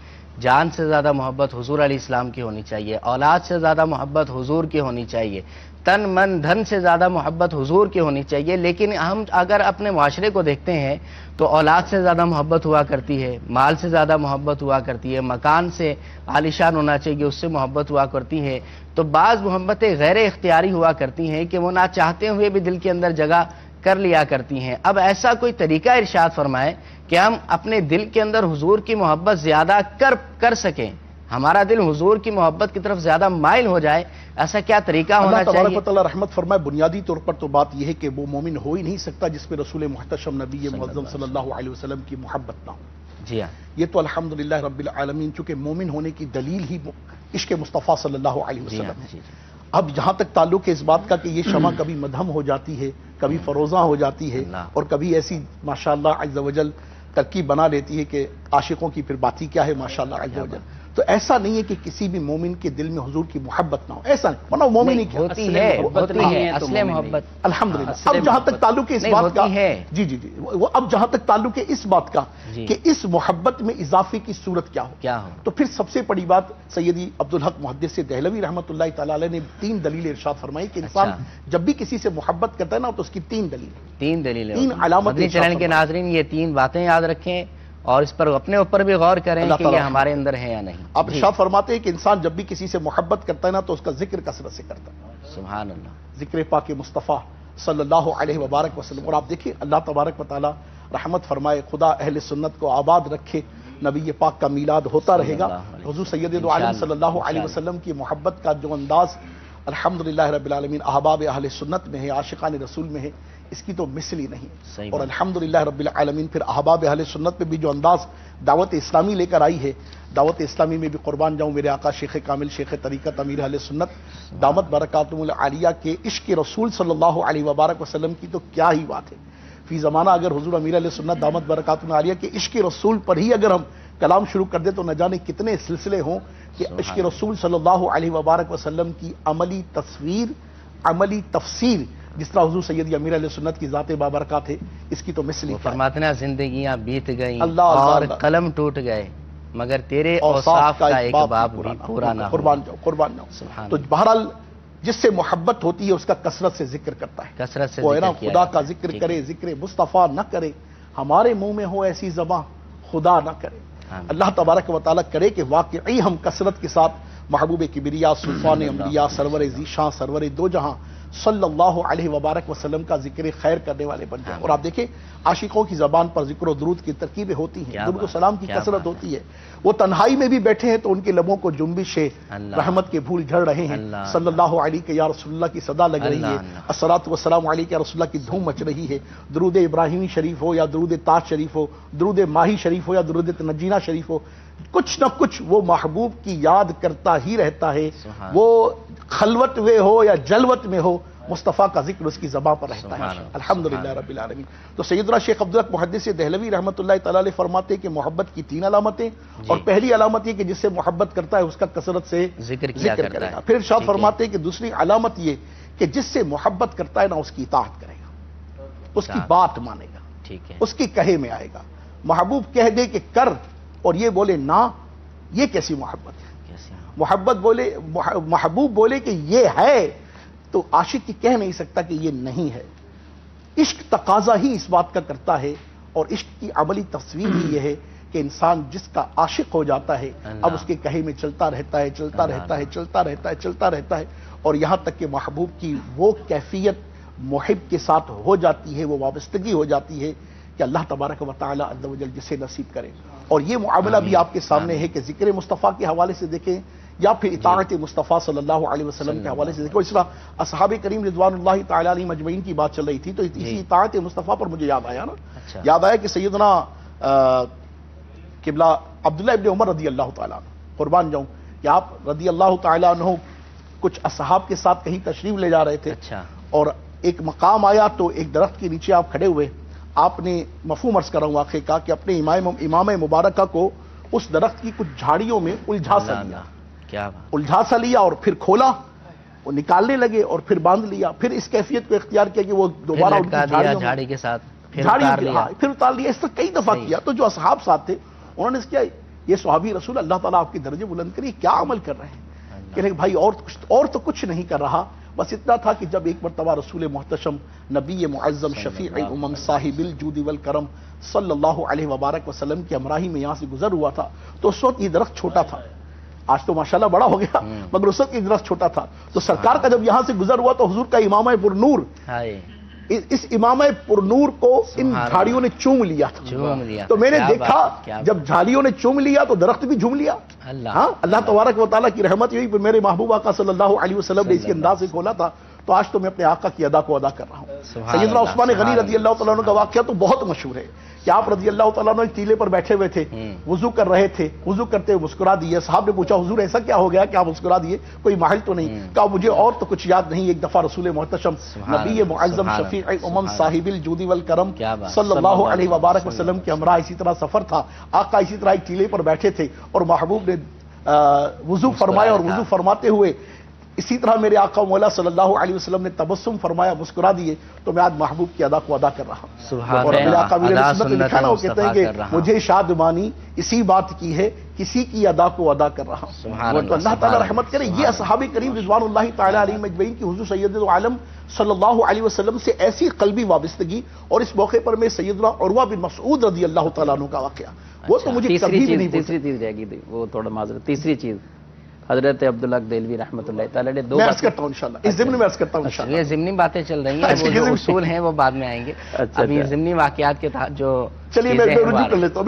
جان سے زیادہ محبت حضور علیہ السلام کی ہونی چاہیے، اولاد سے زیادہ محبت حضور کی ہونی چاہیے، تن من دھن سے زیادہ محبت حضور کی ہونی چاہیے. لیکن ہم اگر اپنے معاشرے کو دیکھتے ہیں تو اولاد سے زیادہ محبت ہوا کرتی ہے، مال سے زیادہ محبت ہوا کرتی ہے، مکان سے عالیشان ہونا چاہیے اس سے محبت ہوا کرتی ہے. تو بعض محبتیں غیر اختیاری ہوا کرتی ہیں کہ وہ نہ چاہتے ہوئے بھی دل کے اندر جگہ کر لیا کرتی ہیں. اب ایسا کوئی طریقہ ارشاد فرمائے کہ ہم اپنے دل کے اندر حضور کی محبت زیادہ کر سکیں، ہمارا دل حضور کی محبت کی طرف زیادہ مائل ہو جائے، ایسا کیا طریقہ ہونا چاہیے؟ اللہ تبارک و تعالی رحمت فرمائے. بنیادی طور پر تو بات یہ ہے کہ وہ مومن ہو ہی نہیں سکتا جس پہ رسول محتشم نبی معظم صلی اللہ علیہ وسلم کی محبت نہ ہو. جی ہاں، یہ تو الحمدللہ رب العالمین چونکہ مومن ہونے کی دلیل ہی عشق مصطفیٰ صلی اللہ علیہ وسلم ہے. اب جہاں تک تعلق ہے اس بات کا کہ یہ شمع کبھی مدھم ہو جاتی ہے، کبھی فروزاں ہو جاتی ہے، اور کبھی ایسی ماشاءاللہ عز و جل ترکیب بنا لیتی ہے کہ عاشقوں کی پھر بات ہی کیا ہے ماشاءاللہ عز و جل. تو ایسا نہیں ہے کہ کسی بھی مومن کے دل میں حضور کی محبت نہ ہو، ایسا نہیں، ورنہ مومن ہی کیا ہوتی ہے اصل محبت. الحمدللہ. اب جہاں تک تعلق ہے اس بات کا، جی وہ اب جہاں تک تعلق ہے اس بات کا کہ اس محبت میں اضافے کی صورت کیا ہو، تو پھر سب سے بڑی بات سیدی عبدالحق محدث دہلوی رحمۃ اللہ تعالی علیہ نے 3 دلیل ارشاد فرمائی کہ انسان جب بھی کسی سے محبت کرتا ہے نا تو اس کی 3 دلیل، 3 دلیلیں، 3 علامتیں. چینل کے ناظرین یہ 3 باتیں یاد رکھیں. اور اس پر اپنے اوپر بھی غور کریں اللہ کہ تعالیٰ یہ ہمارے اندر ہے یا نہیں. آپ ارشاد فرماتے ہیں کہ انسان جب بھی کسی سے محبت کرتا ہے نا تو اس کا ذکر کثرت سے کرتا ہے. سبحان اللہ. ذکر پاک مصطفیٰ صلی اللہ علیہ وبارک وسلم. اور آپ دیکھیں اللہ تبارک و تعالیٰ رحمت فرمائے, خدا اہل سنت کو آباد رکھے, نبی پاک کا میلاد ہوتا رہے گا. حضور سید دو عالم صلی اللہ علیہ وسلم کی محبت کا جو انداز الحمدللہ رب العالمین احباب اہل سنت میں ہے, عاشقان رسول میں ہے, اس کی تو مثل ہی نہیں. اور الحمدللہ رب العالمین پھر احباب اہل سنت میں بھی جو انداز دعوت اسلامی لے کر آئی ہے, دعوت اسلامی میں بھی قربان جاؤں میرے آقا شیخ کامل شیخ طریقت امیر اہل سنت دامت برکاتہم العالیہ کے عشق رسول صلی اللہ علیہ وبارک وسلم کی تو کیا ہی بات ہے. فی زمانہ اگر حضور امیر علیہ سنت دامت برکاتہم العالیہ کے عشق رسول پر ہی اگر ہم کلام شروع کر دیں تو نہ جانے کتنے سلسلے ہوں کہ عشق رسول صلی اللہ علیہ وبارک وسلم کی عملی تصویر, عملی تفسیر, جس طرح حضور سید امیر علیہ سنت کی ذات بابرکات ہے, اس کی تو مثل فرماتے ہیں زندگیاں بیت گئیں اور قلم ٹوٹ گئے مگر تیرے اوصاف کا ایک باب بھی پورا نہ ہو. قربان جاؤ, قربان جاؤ. تو بہرحال جس سے محبت ہوتی ہے اس کا کثرت سے ذکر کرتا ہے. کثرت سے وہ ہے نا, خدا کا ذکر کرے, ذکر مصطفیٰ نہ کرے, ہمارے منہ میں ہو ایسی زباں خدا نہ کرے. اللہ تبارک و تعالیٰ کرے کہ واقعی ہم کثرت کے ساتھ محبوب کبریا سلطان انبیاء سرور ذیشان سرور دو جہاں صلی اللہ علیہ وبارک وسلم کا ذکر خیر کرنے والے بن جائیں. اور آپ دیکھیں عاشقوں کی زبان پر ذکر و درود کی ترکیبیں ہوتی ہیں, درود و سلام کی کثرت ہوتی ہے. وہ تنہائی میں بھی بیٹھے ہیں تو ان کے لبوں کو جنبش رحمت کے پھول جھڑ رہے ہیں. صلی اللہ علیہ کے یا رسول اللہ کی صدا لگ رہی ہے, الصلاۃ والسلام علیہ کے یا رسول اللہ کی دھوم مچ رہی ہے. درود ابراہیمی شریف ہو یا درود تاج شریف ہو, درود ماہی شریف ہو یا درود تنجینہ شریف ہو, کچھ نہ کچھ وہ محبوب کی یاد کرتا ہی رہتا ہے. وہ خلوت میں ہو یا جلوت میں ہو, مصطفیٰ کا ذکر اس کی زبان پر رہتا ہے. الحمدللہ رب العالمین. تو سیدنا شیخ عبدالحق محدث دہلوی رحمۃ اللہ تعالی علیہ فرماتے کہ محبت کی 3 علامتیں, اور پہلی علامت یہ کہ جس سے محبت کرتا ہے اس کا کثرت سے ذکر کرے گا. پھر ارشاد فرماتے کہ دوسری علامت یہ کہ جس سے محبت کرتا ہے نا اس کی اطاعت کرے گا, اس کی بات مانے گا, اس کی کہے میں آئے گا. محبوب کہہ دے کہ کر اور یہ بولے نہ, یہ کیسی محبت ہے. محبت بولے, محبوب بولے کہ یہ ہے تو عاشق کی کہہ نہیں سکتا کہ یہ نہیں ہے. عشق تقاضا ہی اس بات کا کرتا ہے, اور عشق کی عملی تصویر ہی یہ ہے کہ انسان جس کا عاشق ہو جاتا ہے اب اس کے کہے میں چلتا رہتا ہے, چلتا رہتا ہے, چلتا رہتا ہے, چلتا رہتا ہے, اور یہاں تک کہ محبوب کی وہ کیفیت محب کے ساتھ ہو جاتی ہے, وہ وابستگی ہو جاتی ہے کہ اللہ تبارک و تعالی عز و جل جسے نصیب کرے. اور یہ معاملہ بھی آپ کے سامنے ہے کہ ذکر مصطفیٰ کے حوالے سے دیکھیں یا پھر اطاعت مصطفیٰ صلی اللہ علیہ وسلم کے حوالے سے دیکھو. اس طرح اصحاب کریم رضوان اللہ تعالی علیہم اجمعین کی بات چل رہی تھی تو اسی اطاعت مصطفیٰ پر مجھے یاد آیا نا, یاد آیا کہ سیدنا قبلہ عبداللہ ابن عمر رضی اللہ تعالیٰ عنہ, قربان جاؤں, کہ آپ رضی اللہ تعالیٰ عنہ کچھ اصحاب کے ساتھ کہیں تشریف لے جا رہے تھے, اور ایک مقام آیا تو ایک درخت کے نیچے آپ کھڑے ہوئے. آپ نے مفہوم عرض کر رہا ہوں واقعے کا کہ اپنے امام مبارکہ کو اس درخت کی کچھ جھاڑیوں میں الجھا سا لیا اور پھر کھولا, وہ نکالنے لگے اور پھر باندھ لیا, پھر اس کیفیت کو اختیار کیا کہ وہ دوبارہ جھاڑی کے ساتھ پھر اتار لیا. اس طرح کئی دفعہ کیا. تو جو اصحاب ساتھ تھے انہوں نے اس کیا, یہ صحابی رسول اللہ تعالیٰ آپ کے درجے بلند کرے, کیا عمل کر رہے ہیں. کہ بھائی اور تو کچھ نہیں کر رہا, بس اتنا تھا کہ جب ایک مرتبہ رسول محتشم نبی معظم شفیع امم صاحب الجود والکرم صلی اللہ علیہ وبارک وسلم کی ہمراہی میں یہاں سے گزر ہوا تھا, تو اس وقت یہ درخت چھوٹا تھا. آج تو ماشاءاللہ بڑا ہو گیا, مگر اس وقت یہ درخت چھوٹا تھا. تو سرکار کا جب یہاں سے گزر ہوا تو حضور کا امامہ پر نور, اس امامہ پر نور کو ان جھاڑیوں نے چوم لیا تھا. تو میں نے دیکھا جب جھاڑیوں نے چوم لیا تو درخت بھی جھوم لیا. اللہ تبارک و تعالیٰ کی رحمت یہی میرے محبوب آقا صلی اللہ علیہ وسلم نے اس کے انداز سے کھولا تھا. تو آج تو میں اپنے آقا کی ادا کو ادا کر رہا ہوں. سیدنا عثمان غنی رضی اللہ تعالیٰ عنہ کا واقعہ تو بہت مشہور ہے کہ آپ رضی اللہ تعالیٰ عنہ ایک ٹیلے پر بیٹھے ہوئے تھے, وضو کر رہے تھے, وضو کرتے ہوئے مسکرا دیے. صاحب نے پوچھا حضور ایسا کیا ہو گیا کہ آپ مسکرا دیے, کوئی محل تو نہیں؟ کہا مجھے اور تو کچھ یاد نہیں. ایک دفعہ رسول محتشم نبی معظم شفیع امم صاحب الجود والکرم صلی اللہ علیہ وبارک وسلم کے ہمراہ اسی طرح سفر تھا. آقا اسی طرح ایک ٹیلے پر بیٹھے تھے اور محبوب نے وضو فرمایا, اور وضو فرماتے ہوئے اسی طرح میرے آقا مولا صلی اللہ علیہ وسلم نے تبسم فرمایا, مسکرا دیے. تو میں آج محبوب کی ادا کو ادا کر رہا ہوں. اور میرے آقا میرے سنت نے لکھا نا, وہ کہتے ہیں کہ مجھے شادمانی اسی بات کی ہے, کسی کی ادا کو ادا کر رہا ہوں. تو اللہ تعالیٰ رحمت کرے. یہ اصحاب کریم رضوان اللہ تعالی علیہم اجمعین کی حضور سید عالم صلی اللہ علیہ وسلم سے ایسی قلبی وابستگی. اور اس موقع پر میں سیدنا عروہ بن مسعود رضی اللہ تعالیٰ عنہ کا واقعہ وہ تو مجھے کبھی بھی نہیں بول تیسری چیز رہ گئی تھی، وہ تھوڑا معذرت، تیسری چیز حضرت عبداللہ دہلوی رحمۃ اللہ تعالیٰ نے دو میں عرض کرتا ہوں انشاءاللہ، اس ضمن میں عرض کرتا ہوں انشاءاللہ۔ یہ ضمنی باتیں چل رہی ہیں، وہ جو اصول ہیں وہ بعد میں آئیں گے۔ ابھی ضمنی واقعات کے جو چلیے میں رجوع کر لیتا ہوں،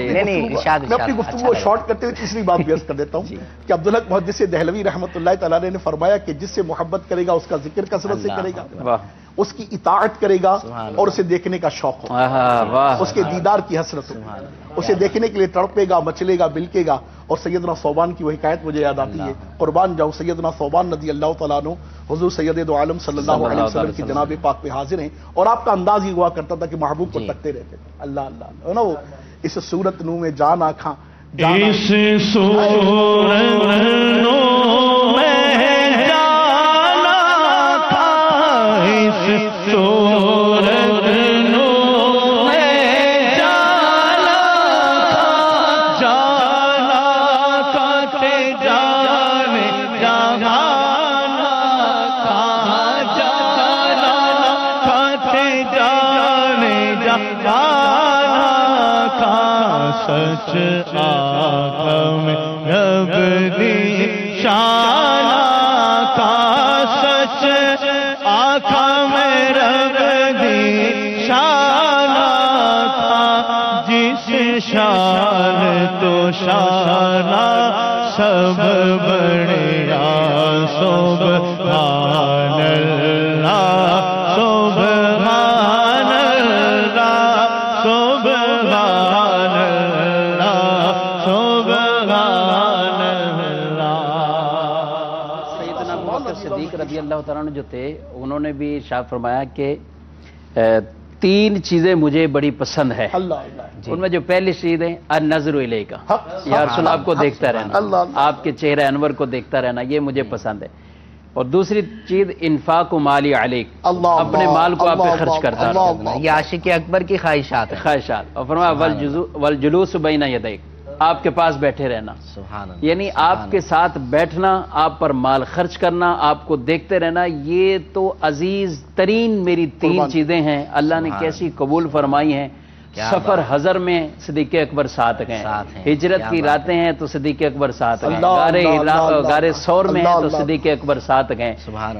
نہیں، میں اپنی گفتگو کو شارٹ کرتے ہوئے تیسری بات بھی عرض کر دیتا ہوں کہ عبداللہ محدث دہلوی رحمۃ اللہ تعالیٰ نے فرمایا کہ جس سے محبت کرے گا اس کا ذکر کثرت سے کرے گا، اس کی اطاعت کرے گا اور اسے دیکھنے کا شوق ہوگا، اس کے دیدار کی حسرت ہوگا، اسے دیکھنے کے لیے تڑپے گا، مچلے گا، بلکے گا۔ اور سیدنا ثوبان کی وہ حکایت مجھے یاد آتی ہے، قربان جاؤ سیدنا ثوبان رضی اللہ تعالیٰ عنہ حضور سید دو عالم صلی اللہ علیہ وسلم کی جناب پاک پہ حاضر ہیں، اور آپ کا انداز یہ ہوا کرتا تھا کہ محبوب کو تکتے رہتے تھے۔ اللہ اللہ نا، وہ اس صورت نو میں جان آنکھاں، اس صورت نو میں جان آنکھاں، اس صورت نو میں جان آنکھاں، جان آنکھاں تے جان جہان آنکھاں، جان آنکھاں تے جان جہان آنکھاں، سچ آنکھوں میں رب دی شان آنکھاں، سچ آنکھوں میں رب دی شان آنکھاں، جس شان تو شان سب بڑیا، سبحان اللہ سبحان اللہ سبحان اللہ سبحان اللہ۔ سیدنا ابوبکر صدیق رضی اللہ تعالیٰ عنہ جو تھے، انہوں نے بھی ارشاد فرمایا کہ تین چیزیں مجھے بڑی پسند ہے، اللہ اللہ ان میں جو پہلی چیز ہے النظر الیک، یا رسول اللہ آپ کو دیکھتا رہنا، آپ کے چہرہ انور کو دیکھتا رہنا، یہ مجھے پسند ہے۔ اور دوسری چیز انفاق مالی علیک، اپنے مال کو آپ پہ خرچ کرتا رہنا، یہ عاشق اکبر کی خواہشات ہیں۔ خواہشات۔ اور فرمایا والجلوس بین یدیک، آپ کے پاس بیٹھے رہنا، سبحان اللہ، یعنی آپ کے ساتھ بیٹھنا، آپ پر مال خرچ کرنا، آپ کو دیکھتے رہنا، یہ تو عزیز ترین میری تین چیزیں ہیں، اللہ نے کیسی قبول فرمائی ہیں۔ سفر حضر میں صدیق اکبر ساتھ گئے، ہجرت کی راتیں ہیں تو صدیق اکبر ساتھ گئے، غار ثور میں ہیں تو صدیق اکبر ساتھ گئے،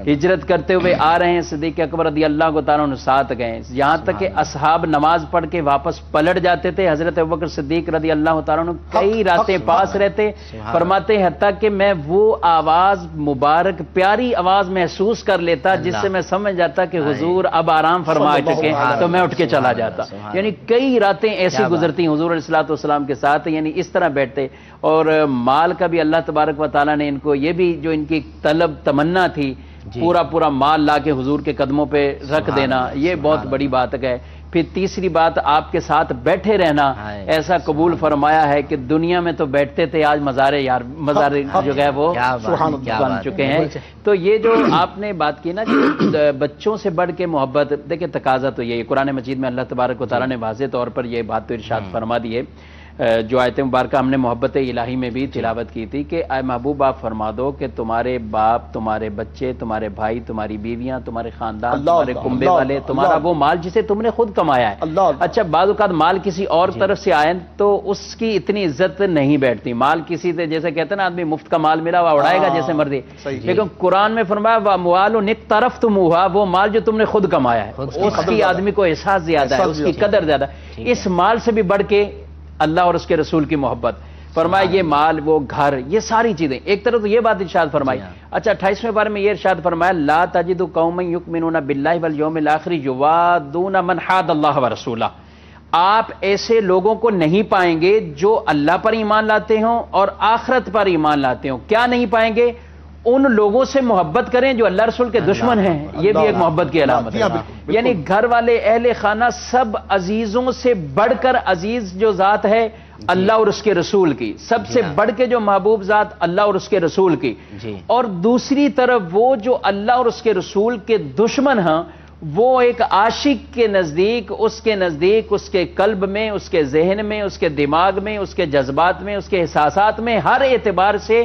ہجرت کرتے ہوئے آ رہے ہیں صدیق اکبر رضی اللہ تعالیٰ عنہ ساتھ گئے، یہاں تک کہ اصحاب نماز پڑھ کے واپس پلٹ جاتے تھے، حضرت ابوبکر صدیق رضی اللہ تعالیٰ عنہ کئی راتیں پاس رہتے، فرماتے حتیٰ کہ میں وہ آواز مبارک پیاری آواز محسوس کر لیتا جس سے میں سمجھ جاتا کہ حضور اب آرام فرما چکے، تو میں اٹھ کے چلا جاتا۔ یعنی کئی راتیں ایسی گزرتی حضور علیہ الصلوۃ والسلام کے ساتھ، یعنی اس طرح بیٹھتے۔ اور مال کا بھی اللہ تبارک و تعالیٰ نے ان کو، یہ بھی جو ان کی طلب تمنا تھی، پورا مال لا کے حضور کے قدموں پہ رکھ دینا، یہ بہت بڑی بات ہے۔ پھر تیسری بات، آپ کے ساتھ بیٹھے رہنا، ایسا قبول فرمایا ہے کہ دنیا میں تو بیٹھتے تھے، آج مزار جو ہے وہ بن چکے ہیں۔ تو یہ جو آپ نے بات کی نا کہ بچوں سے بڑھ کے محبت، دیکھیں تقاضا تو یہ قرآن مجید میں اللہ تبارک و تعالیٰ نے واضح طور پر یہ بات تو ارشاد فرما دی ہے، جو آیت مبارکہ ہم نے محبت الہی میں بھی تلاوت کی تھی کہ اے محبوب آپ فرما دو کہ تمہارے باپ، تمہارے بچے، تمہارے بھائی، تمہاری بیویاں، تمہارے خاندان، تمہارے کنبے والے، تمہارا وہ مال جسے تم نے خود کمایا ہے۔ اچھا بعض اوقات مال کسی اور طرف سے آئے تو اس کی اتنی عزت نہیں بیٹھتی، مال کسی سے جیسے کہتے ہیں نا آدمی مفت کا مال ملا وہ اڑائے گا جیسے مرضی، لیکن قرآن میں فرمایا وَأَمْوَالٌ اقْتَرَفْتُمُوهَا، وہ مال جو تم نے خود کمایا ہے اس کی آدمی کو احساس زیادہ ہے، اس کی قدر زیادہ ہے۔ اس مال سے بھی بڑھ کے اللہ اور اس کے رسول کی محبت، فرمایا یہ مال، وہ گھر، یہ ساری چیزیں ایک طرف تو یہ بات ارشاد فرمائی۔ اچھا 28ویں بارے میں یہ ارشاد فرمایا لا تجد قوما یؤمنون باللہ والیوم الآخر یوادون من حاد اللہ ورسولہ، آپ ایسے لوگوں کو نہیں پائیں گے جو اللہ پر ایمان لاتے ہوں اور آخرت پر ایمان لاتے ہوں۔ کیا نہیں پائیں گے؟ ان لوگوں سے محبت کریں جو اللہ رسول کے دشمن ہیں، یہ بھی ایک محبت کی علامت ہے۔ یعنی گھر والے، اہل خانہ، سب عزیزوں سے بڑھ کر عزیز جو ذات ہے اللہ اور اس کے رسول کی، سب سے بڑھ کے جو محبوب ذات اللہ اور اس کے رسول کی، اور دوسری طرف وہ جو اللہ اور اس کے رسول کے دشمن ہیں، وہ ایک عاشق کے نزدیک، اس کے قلب میں، اس کے ذہن میں، اس کے دماغ میں، اس کے جذبات میں، اس کے احساسات میں، ہر اعتبار سے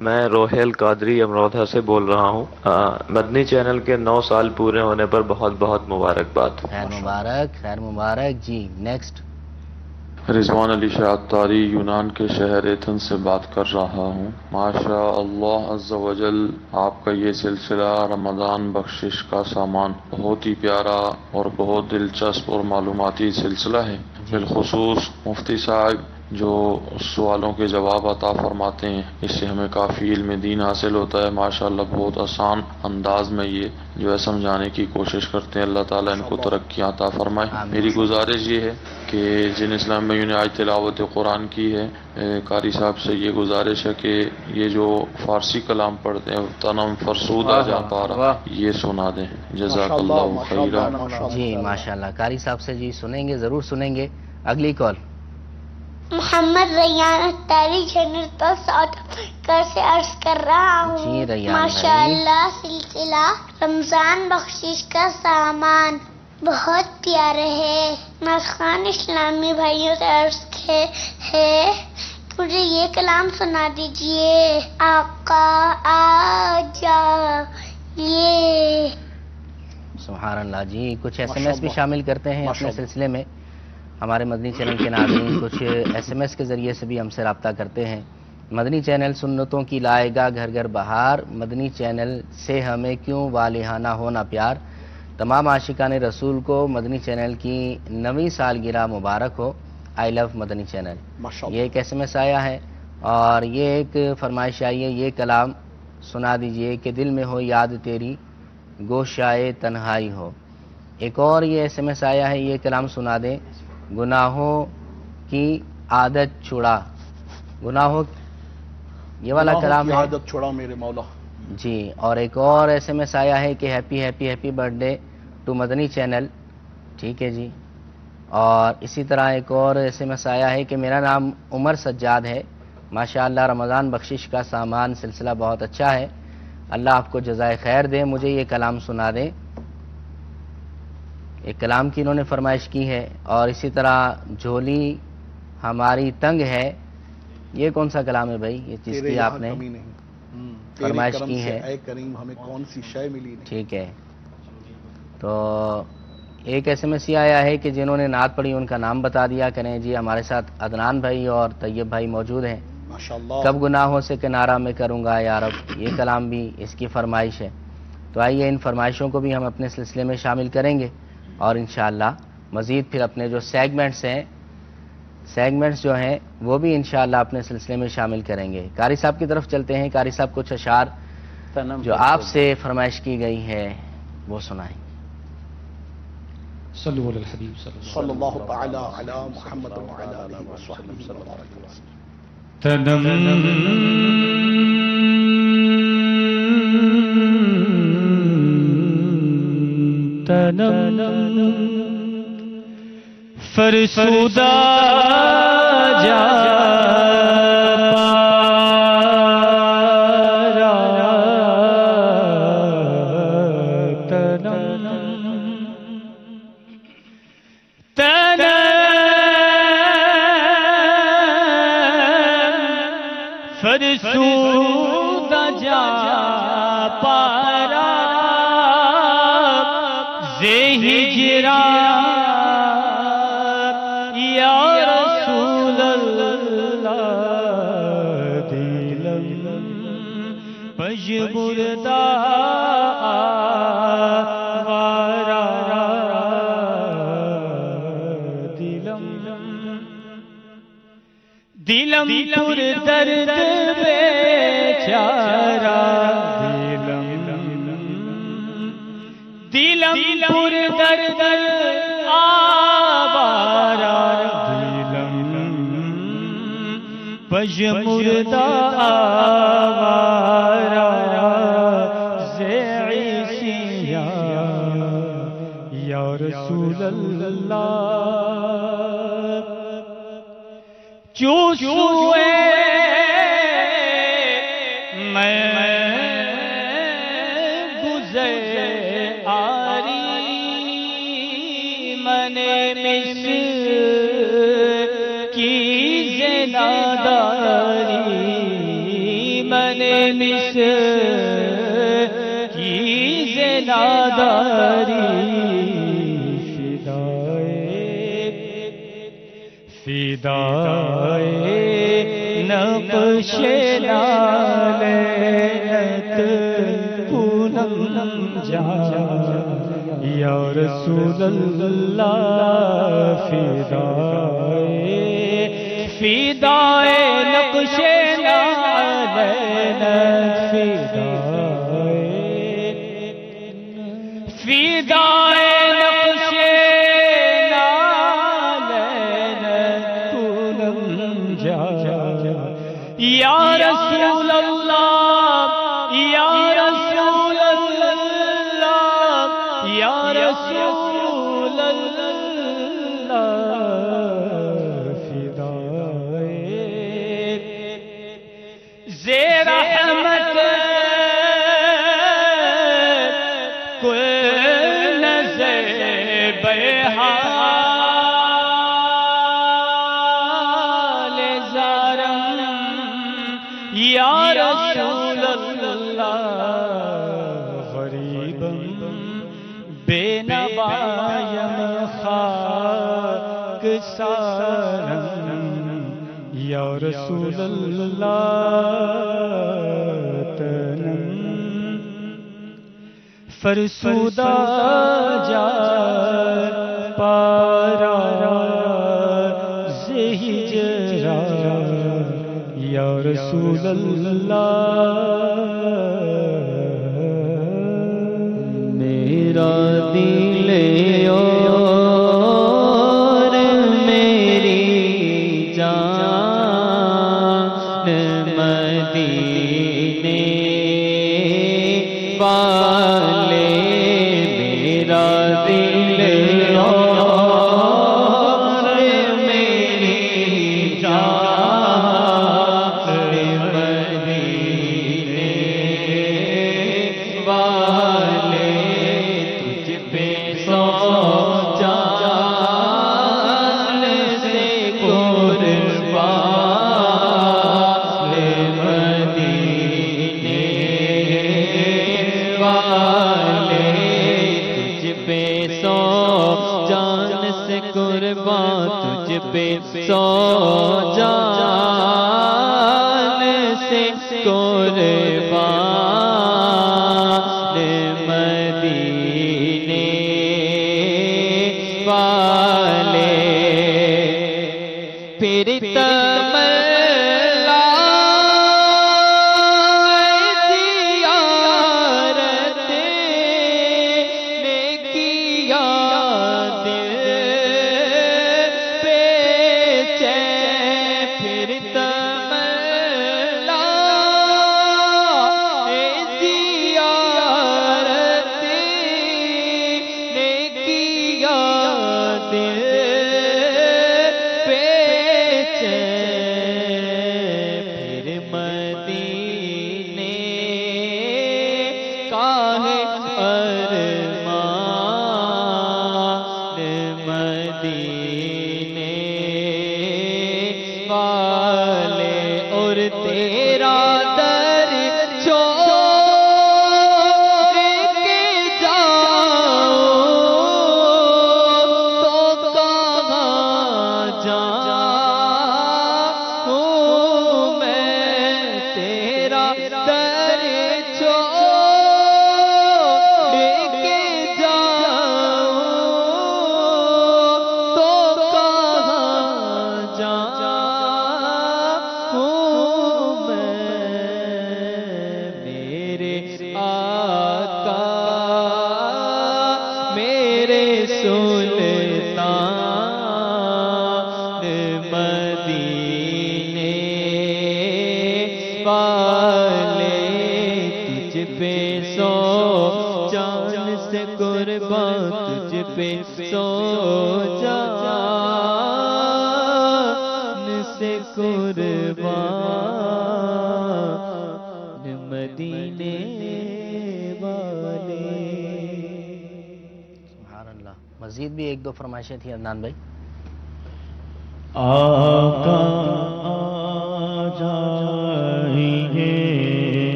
میں روہیل قادری امروہہ سے بول رہا ہوں. مدنی چینل کے 9 سال پورے ہونے پر بہت بہت مبارکباد. خیر مبارک، خیر مبارک. جی نیکسٹ. رضوان علی شاہ عطاری یونان کے شہر ایتھنز سے بات کر رہا ہوں. ماشاء اللہ عز و جل آپ کا یہ سلسلہ رمضان بخشش کا سامان بہت ہی پیارا اور بہت دلچسپ اور معلوماتی سلسلہ ہے. بالخصوص مفتی صاحب جو سوالوں کے جواب عطا فرماتے ہیں، اس سے ہمیں کافی علم دین حاصل ہوتا ہے. ماشاءاللہ بہت آسان انداز میں یہ جو ہے سمجھانے کی کوشش کرتے ہیں. اللہ تعالیٰ ان کو ترقی عطا فرمائے. میری گزارش یہ ہے کہ جن اسلام بھائیوں نے آج تلاوت قرآن کی ہے، قاری صاحب سے یہ گزارش ہے کہ یہ جو فارسی کلام پڑھتے ہیں تنم فرسودہ جا پارا یہ سنا دیں. جزاک اللہ خیرا. جی ماشاءاللہ. قاری صاحب سے جی سنیں گے، ضرور سنیں گے. اگلی کال. محمد ریان اختاری چینل پر ساؤتھ افریقہ سے عرض کر رہا ہوں. جی ریان ماشاءاللہ سلسلہ رمضان بخشش کا سامان بہت پیارے ہے. ناصحان اسلامی بھائیوں سے عرض ہے مجھے یہ کلام سنا دیجئے. آقا آجا یہ. سبحان اللہ. جی کچھ ایس ایم ایس بھی شامل کرتے ہیں اپنے سلسلے میں. ہمارے مدنی چینل کے ناظرین کچھ ایس ایم ایس کے ذریعے سے بھی ہم سے رابطہ کرتے ہیں. مدنی چینل سنتوں کی لائے گا گھر گھر بہار. مدنی چینل سے ہمیں کیوں والہانہ ہونا پیار. تمام عاشقان رسول کو مدنی چینل کی 9ویں سالگرہ مبارک ہو. آئی لو مدنی چینل. یہ ایک ایس ایم ایس آیا ہے اور یہ ایک فرمائش آئی ہے، یہ کلام سنا دیجئے کہ دل میں ہو یاد تیری گوشائے تنہائی ہو. ایک اور یہ ایس ایم ایس آیا ہے، یہ کلام سنا دیں گناہوں کی عادت چھڑا. گناہوں یہ والا کلام ہے. عادت چھڑا میرے مولا. جی. اور ایک اور ایس ایم ایس آیا ہے کہ happy happy happy birthday to Madani channel. ٹھیک ہے جی. اور اسی طرح ایک اور ایس ایم ایس آیا ہے کہ میرا نام عمر سجاد ہے. ماشاءاللہ رمضان بخشش کا سامان سلسلہ بہت اچھا ہے. اللہ آپ کو جزائے خیر دے. مجھے یہ کلام سنا دیں. ایک کلام کی انہوں نے فرمائش کی ہے. اور اسی طرح جھولی ہماری تنگ ہے. یہ کون سا کلام ہے بھائی یہ چیز کی آپ نے فرمائش کی ہے؟ اے کریم ہمیں کون سی شے ملی نہیں. ٹھیک ہے. تو ایک ایس ایم ایس یہ آیا ہے کہ جنہوں نے نعت پڑھی ان کا نام بتا دیا کریں. جی ہمارے ساتھ عدنان بھائی اور طیب بھائی موجود ہیں. ماشاءاللہ. کب گناہوں سے کنارہ میں کروں گا یا رب، یہ کلام بھی اس کی فرمائش ہے. تو آئیے ان فرمائشوں کو بھی ہم اپنے سلسلے میں شامل کریں گے اور انشاءاللہ مزید پھر اپنے جو سیگمنٹس جو ہیں وہ بھی انشاءاللہ اپنے سلسلے میں شامل کریں گے. قاری صاحب کی طرف چلتے ہیں. قاری صاحب کچھ اشعار جو آپ سے فرمائش کی گئی ہے وہ سنائیں. صلو علی الحبیب صلی اللہ تعالی علی محمد وعلی آلہ وصحبہ وسلم. فرسودہ جا فرسودہ جا پارا زے ہجرا یا رسول اللہ دلم پجبردہ وارا دلم پر درد بیچارا دلم پر درد آوارا دلم پجمردہ آوارا زعیسیا یا رسول اللہ چوشوے میں کی زناداری منے مس کی زناداری فدائے نقش لالت پونم جا یا رسول اللہ فدائے نقش لالت فدائے یا رسول اللہ یا رسول اللہ یا رسول اللہ فدائے زیر رحمت کل نظر بحال زارم یا رسول اللہ غریبم بے نبایم خاک سارم یا رسول اللہ تنم فرسودہ جار پارا زہجرا یا رسول اللہ میرا دل اور میری جان مدینے والے میرا دل اور میری جان والے تجھ پہ سو جان سے قربان مدینے والے تجھ پہ سو جان سے قربان تجھ پہ سو جان سے قربان مدینے والے پھر تملا زیارت نے کیا دل پہ چین پھر تملا زیارت نے کیا دل پہ چین پھر مدینے کا ہے ارمان مدینے والے اور تیرا در چھوڑ کے جاؤ تو کہاں جاؤں میں تیرا در چھوڑ کے جاؤں تو کہاں جاؤں میں میرے آقا میرے سلطان مدینے والے تجھ پہ سو جان سے قربان تجھ پہ سو جان سے قربان مدینے والے سبحان اللہ. مزید بھی ایک دو فرمائشیں تھیں عدنان بھائی. آقا آ جائیں گے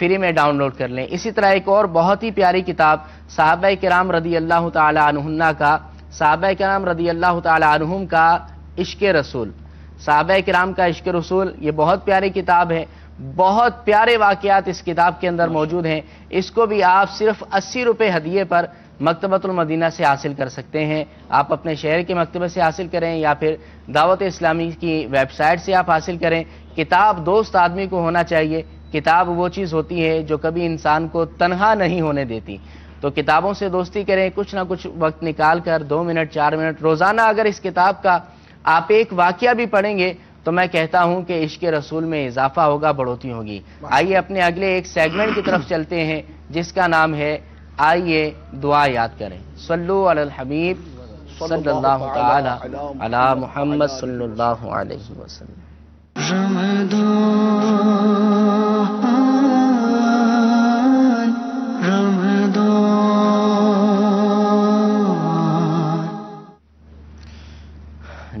فری میں ڈاؤن لوڈ کر لیں۔ اسی طرح ایک اور بہت ہی پیاری کتاب صحابہ کرام رضی اللہ تعالی عنہم کا عشق رسول، صحابہ کرام کا عشق رسول، یہ بہت پیاری کتاب ہے، بہت پیارے واقعات اس کتاب کے اندر موجود ہیں۔ اس کو بھی آپ صرف 80 روپے ہدیے پر مکتبۃ المدینہ سے حاصل کر سکتے ہیں۔ آپ اپنے شہر کے مکتبے سے حاصل کریں یا پھر دعوت اسلامی کی ویب سائٹ سے آپ حاصل کریں۔ کتاب دوست آدمی کو ہونا چاہیے۔ کتاب وہ چیز ہوتی ہے جو کبھی انسان کو تنہا نہیں ہونے دیتی، تو کتابوں سے دوستی کریں، کچھ نہ کچھ وقت نکال کر 2 منٹ 4 منٹ روزانہ اگر اس کتاب کا آپ ایک واقعہ بھی پڑھیں گے تو میں کہتا ہوں کہ عشق رسول میں اضافہ ہوگا، بڑھوتری ہوگی۔ آئیے اپنے اگلے ایک سیگمنٹ کی طرف چلتے ہیں جس کا نام ہے آئیے دعا یاد کریں۔ صلو علی الحبیب صلی اللہ تعالی علی محمد صلی اللہ علیہ وسلم۔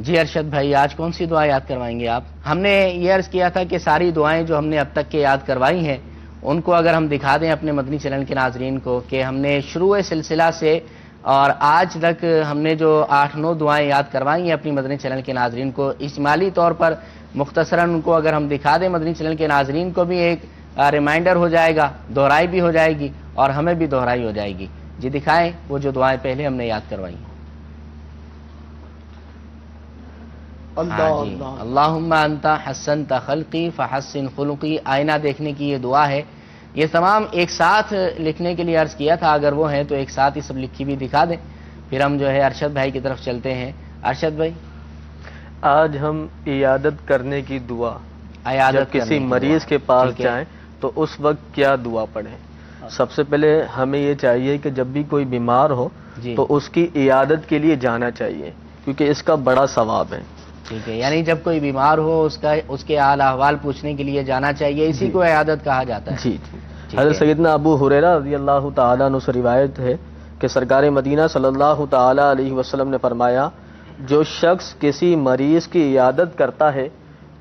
جی ارشد بھائی، آج کون سی دعا یاد کروائیں گے آپ؟ ہم نے یہ عرض کیا تھا کہ ساری دعائیں جو ہم نے اب تک کے یاد کروائی ہیں ان کو اگر ہم دکھا دیں اپنے مدنی چینل کے ناظرین کو کہ ہم نے شروع سلسلہ سے اور آج تک ہم نے جو 8-9 دعائیں یاد کروائی ہیں اپنی مدنی چینل کے ناظرین کو، اجمالی طور پر مختصراً ان کو اگر ہم دکھا دیں مدنی چینل کے ناظرین کو بھی ایک ریمائنڈر ہو جائے گا، دہرائی بھی ہو جائے گی اور ہمیں بھی دہرائی ہو جائے گی۔ جی دکھائیں وہ جو دعائیں پہلے ہم نے یاد کروائی ہیں۔ اللہم انت حسنت خلقی فحسن خلقی، آئینہ دیکھنے کی یہ دعا ہے۔ یہ تمام ایک ساتھ لکھنے کے لیے عرض کیا تھا، اگر وہ ہیں تو ایک ساتھ ہی سب لکھی بھی دکھا دیں، پھر ہم جو ہے ارشد بھائی کی طرف چلتے ہیں۔ ارشد بھائی، آج ہم عیادت کرنے کی دعا، جب کسی مریض کے پاس جائیں تو اس وقت کیا دعا پڑھیں؟ سب سے پہلے ہمیں یہ چاہیے کہ جب بھی کوئی بیمار ہو تو اس کی عیادت کے لیے جانا چاہیے، کیونکہ اس کا بڑا ثواب ہے۔ ٹھیک ہے، یعنی جب کوئی بیمار ہو اس کے حال احوال پوچھنے کے لیے جانا چاہیے، اسی کو عیادت کہا جاتا ہے۔ جی جی، حضرت سیدنا ابو ہریرہ رضی اللہ تعالیٰ عنہ سے روایت ہے کہ سرکار مدینہ صلی اللہ تعالیٰ علیہ وسلم نے فرمایا، جو شخص کسی مریض کی عیادت کرتا ہے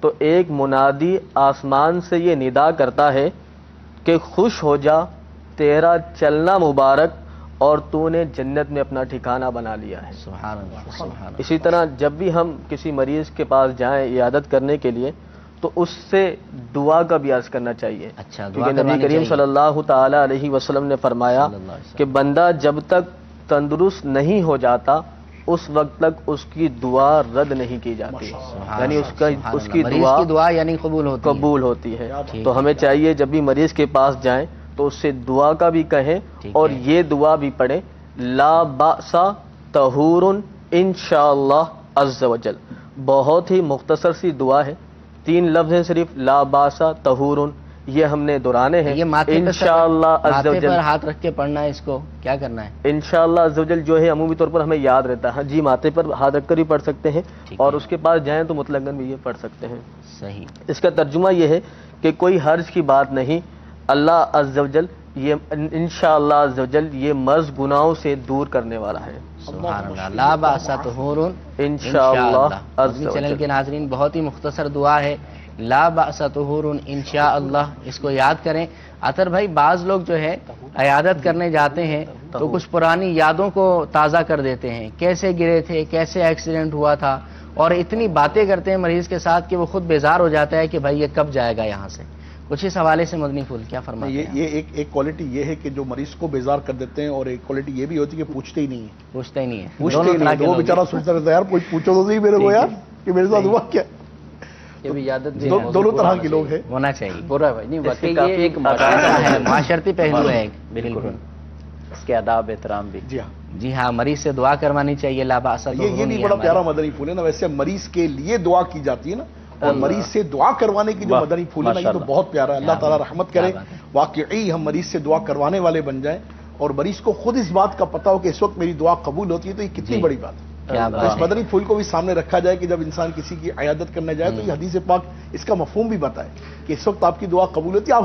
تو ایک منادی آسمان سے یہ ندا کرتا ہے کہ خوش ہو جا، تیرا چلنا مبارک اور تو نے جنت میں اپنا ٹھکانہ بنا لیا ہے۔ سبحان اللہ، سبحان اللہ۔ اسی طرح جب بھی ہم کسی مریض کے پاس جائیں عیادت کرنے کے لیے تو اس سے دعا کا بھی عرض کرنا چاہیے، کیونکہ نبی کریم صلی اللہ تعالی علیہ وسلم نے فرمایا کہ بندہ جب تک تندرست نہیں ہو جاتا اس وقت تک اس کی دعا رد نہیں کی جاتی، یعنی اس کی دعا یعنی قبول ہوتی ہے۔ تو ہمیں چاہیے جب بھی مریض کے پاس جائیں تو اس سے دعا کا بھی کہیں اور یہ دعا بھی پڑھیں، لا بأس طہور انشاءاللہ عز وجل۔ بہت ہی مختصر سی دعا ہے، 3 لفظ ہیں صرف، لا بأس طہور، یہ ہم نے دہرانے ہیں۔ انشاءاللہ عز وجل پر ہاتھ رکھ کے پڑھنا ہے، اس کو کیا کرنا ہے؟ انشاءاللہ عز وجل جو ہے عمومی طور پر ہمیں یاد رہتا ہے، جی ماتھے پر ہاتھ رکھ کر بھی پڑھ سکتے ہیں اور اس کے پاس جائیں تو مطلقاً بھی یہ پڑھ سکتے ہیں۔ صحیح۔ اس کا ترجمہ یہ ہے کہ کوئی حرج کی بات نہیں، اللہ عز وجل یہ انشاءاللہ عز وجل یہ مرض گناہوں سے دور کرنے والا ہے۔ سبحان اللہ، لا بأس طہور انشاءاللہ عز وجل۔ چینل کے ناظرین، بہت ہی مختصر دعا ہے، لا بأس طہور انشاءاللہ، اس کو یاد کریں۔ عطر بھائی، بعض لوگ جو ہے عیادت کرنے جاتے ہیں تو کچھ پرانی یادوں کو تازہ کر دیتے ہیں، کیسے گرے تھے، کیسے ایکسیڈنٹ ہوا تھا، اور اتنی باتیں کرتے ہیں مریض کے ساتھ کہ وہ خود بیزار ہو جاتا ہے کہ بھائی یہ کب جائے گا یہاں سے۔ کچھ اس حوالے سے مدنی پھول کیا فرماتے ہیں؟ یہ ایک کوالٹی یہ ہے کہ جو مریض کو بیزار کر دیتے ہیں، اور ایک کوالٹی یہ بھی ہوتی ہے کہ پوچھتے ہی نہیں ہیں۔ پوچھتے ہی نہیں ہے، وہ بیچارہ سوچتا رہتا ہے یار کوئی پوچھو تو صحیح میرے کو یار کہ میرے ساتھ ہوا کیا۔ یہ بھی عادت دونوں طرح کے لوگ ہیں، ہونا چاہیے۔ برا بھائی نہیں، واقعی یہ ایک معاشرتی پہلو ہے، بالکل اس کے آداب احترام بھی۔ جی ہاں، جی ہاں، مریض سے دعا کروانی چاہیے، لا بأس طہور۔ یہ بھی بڑا پیارا مدنی پھول ہے نا، ویسے مریض کے لیے دعا کی جاتی ہے نا، اور مریض سے دعا کروانے کی جو مدنی پھول ہے نا، یہ تو بہت پیارا ہے۔ اللہ تعالیٰ رحمت کرے، واقعی ہم مریض سے دعا کروانے والے بن جائیں اور مریض کو خود اس بات کا پتا ہو کہ اس وقت میری دعا قبول ہوتی ہے، تو یہ کتنی بڑی بات ہے۔ اس مدنی پھول کو بھی سامنے رکھا جائے کہ جب انسان کسی کی عیادت کرنے جائے تو یہ حدیث پاک اس کا مفہوم بھی بتائے کہ اس وقت آپ کی دعا قبول ہوتی ہے،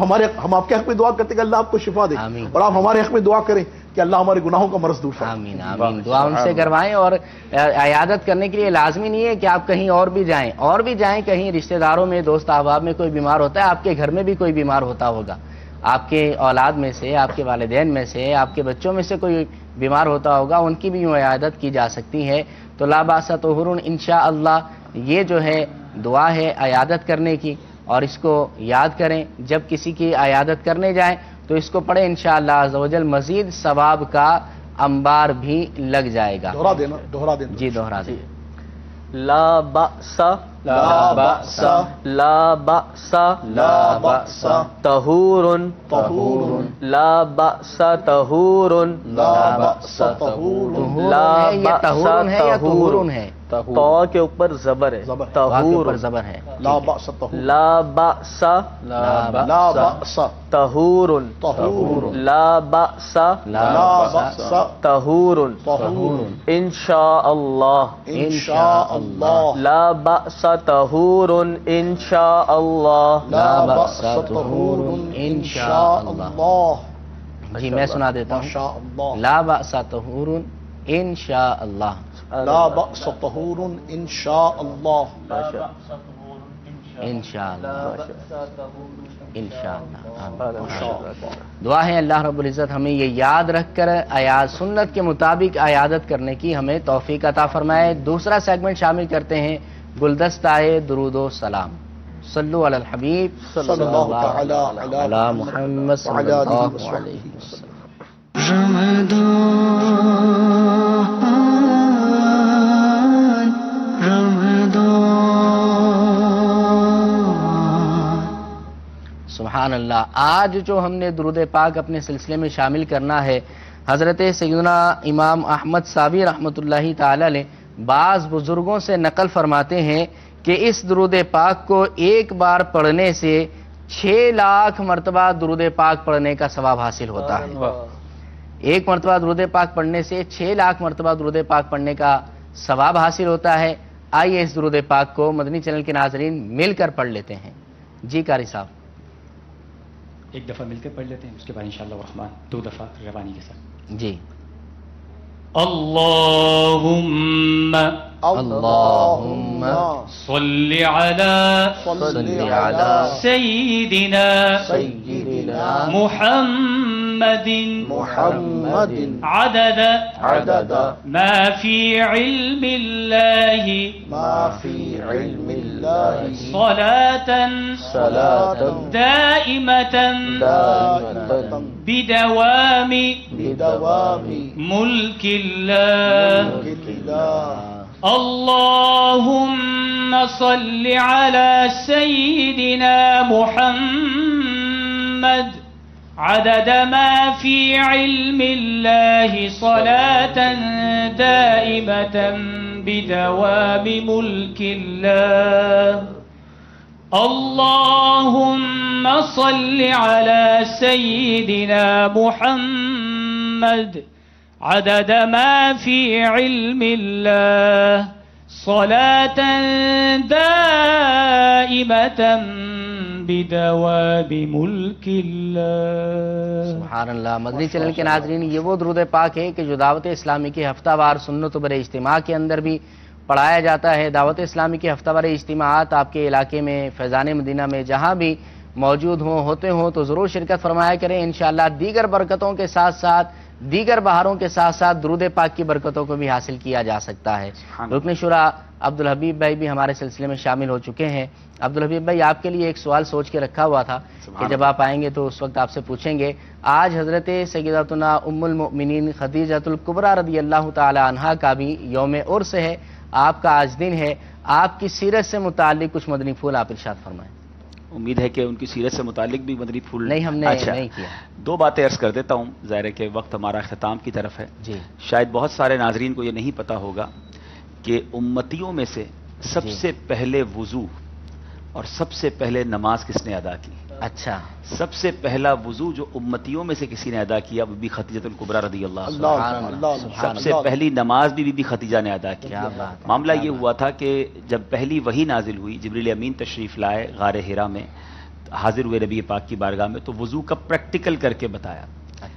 ہم آپ کے حق میں دعا کرتے ہیں کہ اللہ آپ کو شفا دے، اور آپ ہمارے حق میں دعا کریں کہ اللہ ہمارے گناہوں کا مرض دور کرے۔ آمین آمین، دعا ان سے کروائیں۔ اور عیادت کرنے کے لیے لازمی نہیں ہے کہ آپ کہیں اور بھی جائیں، کہیں رشتہ داروں میں، دوست احباب میں کوئی بیمار ہوتا ہے، آپ کے گھر میں بھی کوئی بیمار ہوتا ہوگا، آپ کے اولاد میں سے، آپ کے والدین میں سے، آپ کے بچوں میں سے کوئی بیمار ہوتا ہوگا، ان کی بھی یوں عیادت کی جا سکتی ہے. تو لا باس طہور انشاءاللہ، یہ جو ہے دعا ہے عیادت کرنے کی، اور اس کو یاد کریں. جب کسی کی عیادت کرنے جائیں تو اس کو پڑھیں، انشاءاللہ عز و جل مزید ثواب کا انبار بھی لگ جائے گا. دوہرا دینا جی دوہرا دیں. لا بأس لا بأس لا بأس لا بأس طہور طہور لا بأس طہور لا بأس طہور لا یہ طہور ہے یا طہور ہے؟ تو کے اوپر زبر ہے، طہور زبر ہے. لا بأس طہور لا بأس لا بأس طہور طہور لا بأس لا بأس طہور طہور انشاءاللہ انشاءاللہ لا بأس طہور انشاءاللہ لا بأس طہور انشاءاللہ. جی میں سنا دیتا ماشاء ہوں. اللہ. لا بأس طہور انشاءاللہ. لا بأس طہور انشاءاللہ. انشاءاللہ انشاءاللہ. دعا ہے اللہ رب العزت ہمیں یہ یاد رکھ کر سنت کے مطابق عیادت کرنے کی ہمیں توفیق عطا فرمائے. دوسرا سیگمنٹ شامل کرتے ہیں گلدستہ درود و سلام. صلو علی الحبیب صلی اللہ تعالی علی محمد صلی اللہ علیہ وسلم. سبحان اللہ. آج جو ہم نے درود پاک اپنے سلسلے میں شامل کرنا ہے، حضرت سیدنا امام احمد صابی رحمۃ اللہ تعالی علیہ بعض بزرگوں سے نقل فرماتے ہیں کہ اس درود پاک کو ایک بار پڑھنے سے 6 لاکھ مرتبہ درود پاک پڑھنے کا ثواب حاصل ہوتا ہے. ایک مرتبہ درود پاک پڑھنے سے 6 لاکھ مرتبہ درود پاک پڑھنے کا ثواب حاصل ہوتا ہے. آئیے اس درود پاک کو مدنی چینل کے ناظرین مل کر پڑھ لیتے ہیں. جی قاری صاحب ایک دفعہ مل کے پڑھ لیتے ہیں، اس کے بعد انشاءاللہ الرحمن 2 دفعہ روانی کے ساتھ. جی. اللہم اللہم صل علی سیدنا محمد عدد ما فی علم اللہ صلاة دائمة بدوام ملک اللہ. اللهم صل على سيدنا محمد عدد ما في علم الله صلاة دائمة بدوام ملك الله. اللهم صل على سيدنا محمد عدد ما في علم الله صلاة دائمة بدوام ملك الله. سبحان اللہ. مدنی چینل کے ناظرین، یہ وہ درود پاک ہے کہ جو دعوت اسلامی کے ہفتہ وار سنت بر اجتماع کے اندر بھی پڑھایا جاتا ہے. دعوت اسلامی کے ہفتہ وار اجتماعات آپ کے علاقے میں، فیضان مدینہ میں جہاں بھی موجود ہوتے ہوں تو ضرور شرکت فرمایا کریں. انشاءاللہ دیگر برکتوں کے ساتھ ساتھ، دیگر بہاروں کے ساتھ ساتھ درود پاک کی برکتوں کو بھی حاصل کیا جا سکتا ہے. رکن شورا عبدالحبیب بھائی بھی ہمارے سلسلے میں شامل ہو چکے ہیں. عبدالحبیب بھائی، آپ کے لیے ایک سوال سوچ کے رکھا ہوا تھا کہ جب آپ آئیں گے تو اس وقت آپ سے پوچھیں گے. آج حضرت سیدتنا ام المؤمنین خدیجۃ الکبریٰ رضی اللہ تعالی عنہا کا بھی یوم عرس ہے، آپ کا آج دن ہے. آپ کی سیرت سے متعلق کچھ مدنی پھول آپ ارشاد فرمائیں. امید ہے کہ ان کی سیرت سے متعلق بھی مدنی پھول نہیں ہم نے نہیں کیا. 2 باتیں عرض کر دیتا ہوں، ظاہر ہے کہ وقت ہمارا اختتام کی طرف ہے. جی. شاید بہت سارے ناظرین کو یہ نہیں پتا ہوگا کہ امتیوں میں سے سب سے پہلے وضو اور سب سے پہلے نماز کس نے ادا کی. اچھا. سب سے پہلا وضو جو امتیوں میں سے کسی نے ادا کیا وہ بی خدیجۃ الکبریٰ رضی اللہ عنہ. سب سے پہلی نماز بھی بی خدیجہ نے ادا کی. معاملہ یہ ہوا تھا کہ جب پہلی وحی نازل ہوئی، جبریل امین تشریف لائے غار حرا میں، حاضر ہوئے نبی پاک کی بارگاہ میں، تو وضو کا پریکٹیکل کر کے بتایا.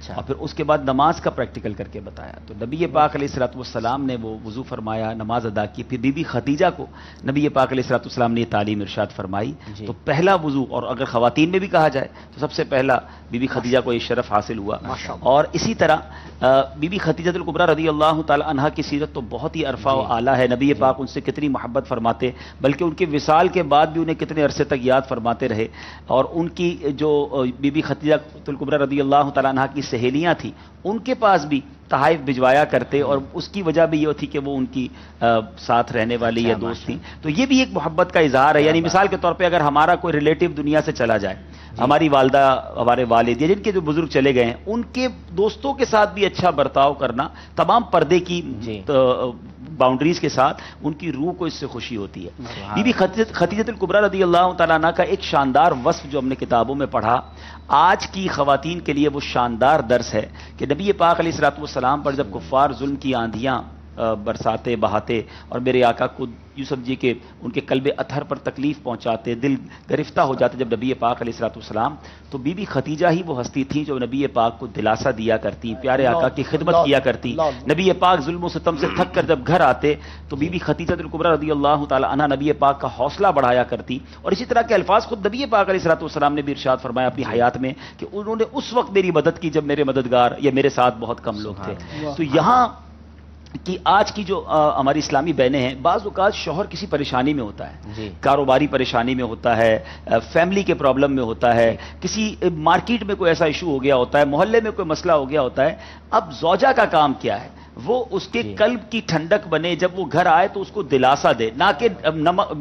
اور پھر اس کے بعد نماز کا پریکٹیکل کر کے بتایا. تو نبی پاک علیہ الصلوۃ والسلام نے وہ وضو فرمایا, نماز ادا کی. پھر بی بی خدیجہ کو نبی پاک علیہ الصلوۃ والسلام نے یہ تعلیم ارشاد فرمائی. تو پہلا وضو, اور اگر خواتین میں بھی کہا جائے تو سب سے پہلا بی بی خدیجہ کو یہ شرف حاصل ہوا. اور اسی طرح بی بی خدیجہ الکبریٰ رضی اللہ تعالی عنہا کی سیرت تو بہت ہی عرفہ و اعلیٰ ہے. نبی پاک ان سے کتنی محبت فرماتے, بلکہ ان کے وصال کے بعد بھی انہیں کتنے عرصے تک یاد فرماتے رہے. اور ان کی جو بی بی خدیجہ الکبریٰ رضی اللہ تعالی عنہا کی سہیلیاں تھیں, ان کے پاس بھی تحائف بھجوایا کرتے, اور اس کی وجہ بھی یہ تھی کہ وہ ان کی ساتھ رہنے والی یا دوست تھیں. تو یہ بھی ایک محبت کا اظہار ہے. یعنی مثال کے طور پہ اگر ہمارا کوئی ریلیٹو دنیا سے چلا جائے, ہماری والدہ, ہمارے والد, یا جن کے جو بزرگ چلے گئے ہیں, ان کے دوستوں کے ساتھ بھی اچھا برتاؤ کرنا, تمام پردے کی باؤنڈریز کے ساتھ, ان کی روح کو اس سے خوشی ہوتی ہے. بی بی خدیجہ الکبریٰ رضی اللہ تعالیٰ عنہ کا ایک شاندار وصف جو ہم نے کتابوں میں پڑھا, آج کی خواتین کے لیے وہ شاندار درس ہے کہ نبی پاک علیہ الصلوۃ والسلام پر جب کفار ظلم کی آندھیاں برساتے بہاتے, اور میرے آقا کو یوں سمجھیے کہ ان کے قلب اطہر پر تکلیف پہنچاتے, دل گرفتہ ہو جاتے جب نبی پاک علیہ الصلوۃ والسلام, تو بی بی خدیجہ ہی وہ ہستی تھیں جو نبی پاک کو دلاسا دیا کرتی, پیارے آقا کی خدمت کیا کرتی. نبی پاک ظلم و ستم سے تھک کر جب گھر آتے تو بی بی خدیجہ الکبریٰ رضی اللہ تعالی عنہا نبی پاک کا حوصلہ بڑھایا کرتی. اور اسی طرح کے الفاظ خود نبی پاک علیہ الصلوۃ والسلام نے بھی ارشاد فرمایا اپنی حیات میں کہ انہوں نے اس وقت میری مدد کی جب میرے مددگار یا میرے ساتھ بہت کم لوگ تھے. تو یہاں کہ آج کی جو ہماری اسلامی بہنیں ہیں, بعض اوقات شوہر کسی پریشانی میں ہوتا ہے, کاروباری پریشانی میں ہوتا ہے, فیملی کے پرابلم میں ہوتا ہے, کسی مارکیٹ میں کوئی ایسا ایشو ہو گیا ہوتا ہے, محلے میں کوئی مسئلہ ہو گیا ہوتا ہے. اب زوجہ کا کام کیا ہے, وہ اس کے قلب کی ٹھنڈک بنے, جب وہ گھر آئے تو اس کو دلاسا دے, نہ کہ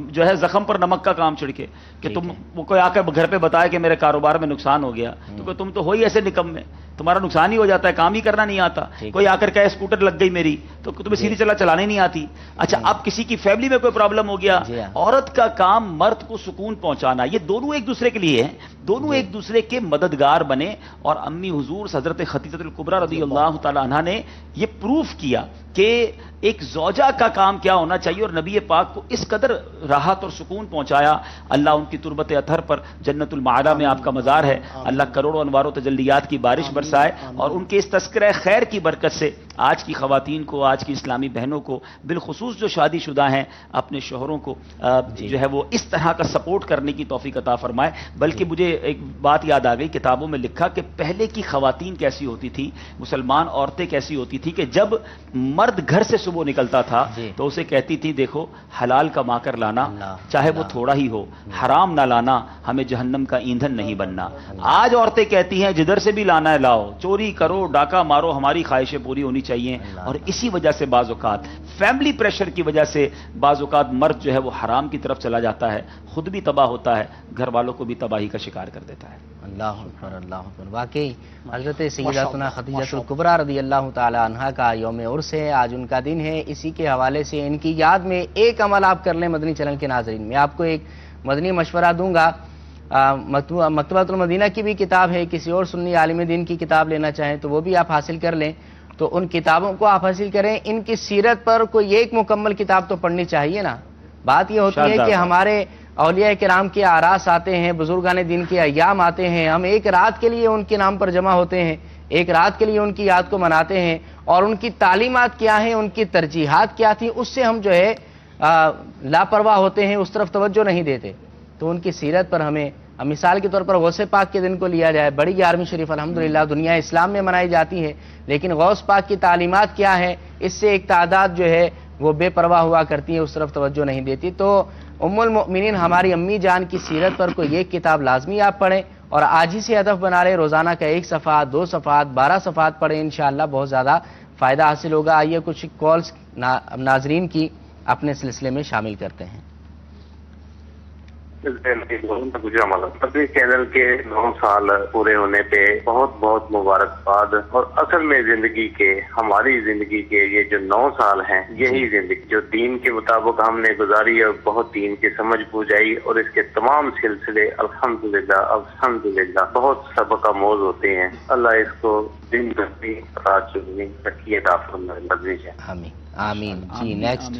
جو ہے زخم پر نمک کا کام چھڑکے کہ تم وہ کوئی آ کر گھر پہ بتائے کہ میرے کاروبار میں نقصان ہو گیا, تو تم تو ہو ہی ایسے نکمے, تمہارا نقصان ہی ہو جاتا ہے, کام ہی کرنا نہیں آتا. کوئی آ کر کہے اسکوٹر لگ گئی میری, تو تمہیں سیدھی چلانے نہیں آتی. اچھا, اب کسی کی فیملی میں کوئی پرابلم ہو گیا, عورت کا کام مرد کو سکون پہنچانا. یہ دونوں ایک دوسرے کے لیے ہیں, دونوں ایک دوسرے کے مددگار بنے. اور امی حضور حضرت خدیجہ الکبریٰ رضی اللہ تعالی عنہا نے یہ پروف کیا کہ ایک زوجہ کا کام کیا ہونا چاہیے, اور نبی پاک کو اس قدر راحت اور سکون پہنچایا. اللہ ان کی تربت اطہر پر جنت المعلا میں آپ کا مزار ہے, اللہ کروڑوں انوار و تجلیات کی بارش برسائے, اور ان کے اس تذکرہ خیر کی برکت سے آج کی خواتین کو, آج کی اسلامی بہنوں کو, بالخصوص جو شادی شدہ ہیں, اپنے شوہروں کو جو ہے وہ اس طرح کا سپورٹ کرنے کی توفیق عطا فرمائے. بلکہ مجھے ایک بات یاد آ گئی, کتابوں میں لکھا کہ پہلے کی خواتین کیسی ہوتی تھی, مسلمان عورتیں کیسی ہوتی تھی, کہ جب مرد گھر سے صبح نکلتا تھا تو اسے کہتی تھی دیکھو حلال کما کر لانا, چاہے وہ تھوڑا ہی ہو, حرام نہ لانا, ہمیں جہنم کا ایندھن نہیں بننا. آج عورتیں کہتی ہیں جدھر سے بھی لانا ہے لاؤ, چوری کرو, ڈاکہ مارو, ہماری خواہشیں پوری ہونی چاہیے. اور اسی وجہ سے بعض اوقات فیملی پریشر کی وجہ سے بعض اوقات مرد جو ہے وہ حرام کی طرف چلا جاتا ہے, خود بھی تباہ ہوتا ہے, گھر والوں کو بھی تباہی کا شکار کر دیتا ہے. اللہ اکبر, اللہ اکبر. واقعی حضرت سیداتنا خدیجہ الکبریٰ رضی اللہ تعالی عنہا کا یوم عرس ہے, آج ان کا دن ہے. اسی کے حوالے سے ان کی یاد میں ایک عمل آپ کر لیں مدنی چینل کے ناظرین. میں آپ کو ایک مدنی مشورہ دوں گا, مکتبۃ المدینہ کی بھی کتاب ہے, کسی اور سنی عالم دین کی کتاب لینا چاہیں تو وہ بھی آپ حاصل کر لیں, تو ان کتابوں کو آپ حاصل کریں. ان کی سیرت پر کوئی ایک مکمل کتاب تو پڑھنی چاہیے نا. بات یہ ہوتی ہے کہ ہمارے اولیاء کرام کے آراس آتے ہیں, بزرگان دین کے ایام آتے ہیں, ہم ایک رات کے لیے ان کے نام پر جمع ہوتے ہیں, ایک رات کے لیے ان کی یاد کو مناتے ہیں, اور ان کی تعلیمات کیا ہیں, ان کی ترجیحات کیا تھیں, اس سے ہم جو ہے لاپرواہ ہوتے ہیں, اس طرف توجہ نہیں دیتے. تو ان کی سیرت پر ہمیں, مثال کے طور پر غوث پاک کے دن کو لیا جائے, بڑی 11ویں شریف الحمدللہ دنیا اسلام میں منائی جاتی ہے, لیکن غوث پاک کی تعلیمات کیا ہے, اس سے ایک تعداد جو ہے وہ بے پرواہ ہوا کرتی ہے, اس طرف توجہ نہیں دیتی. تو ام المؤمنین ہماری امی جان کی سیرت پر کوئی ایک کتاب لازمی آپ پڑھیں, اور آج ہی سے ہدف بنا لیں, روزانہ کا 1 صفحہ, 2 صفحات, 12 صفحات پڑھیں, انشاءاللہ بہت زیادہ فائدہ حاصل ہوگا. آئیے کچھ کالز ناظرین کی اپنے سلسلے میں شامل کرتے ہیں. مدنی چینل کے 9 سال پورے ہونے پہ بہت بہت مبارکباد. اور اصل میں زندگی کے, ہماری زندگی کے یہ جو 9 سال ہیں, یہی زندگی جو دین کے مطابق ہم نے گزاری اور بہت دین کی سمجھ بوجھائی, اور اس کے تمام سلسلے الحمدللہ الحمدللہ بہت سبق آموز ہوتے ہیں. اللہ اس کو دن رات رکھیے. آمین آمین. جی نیکسٹ.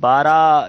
12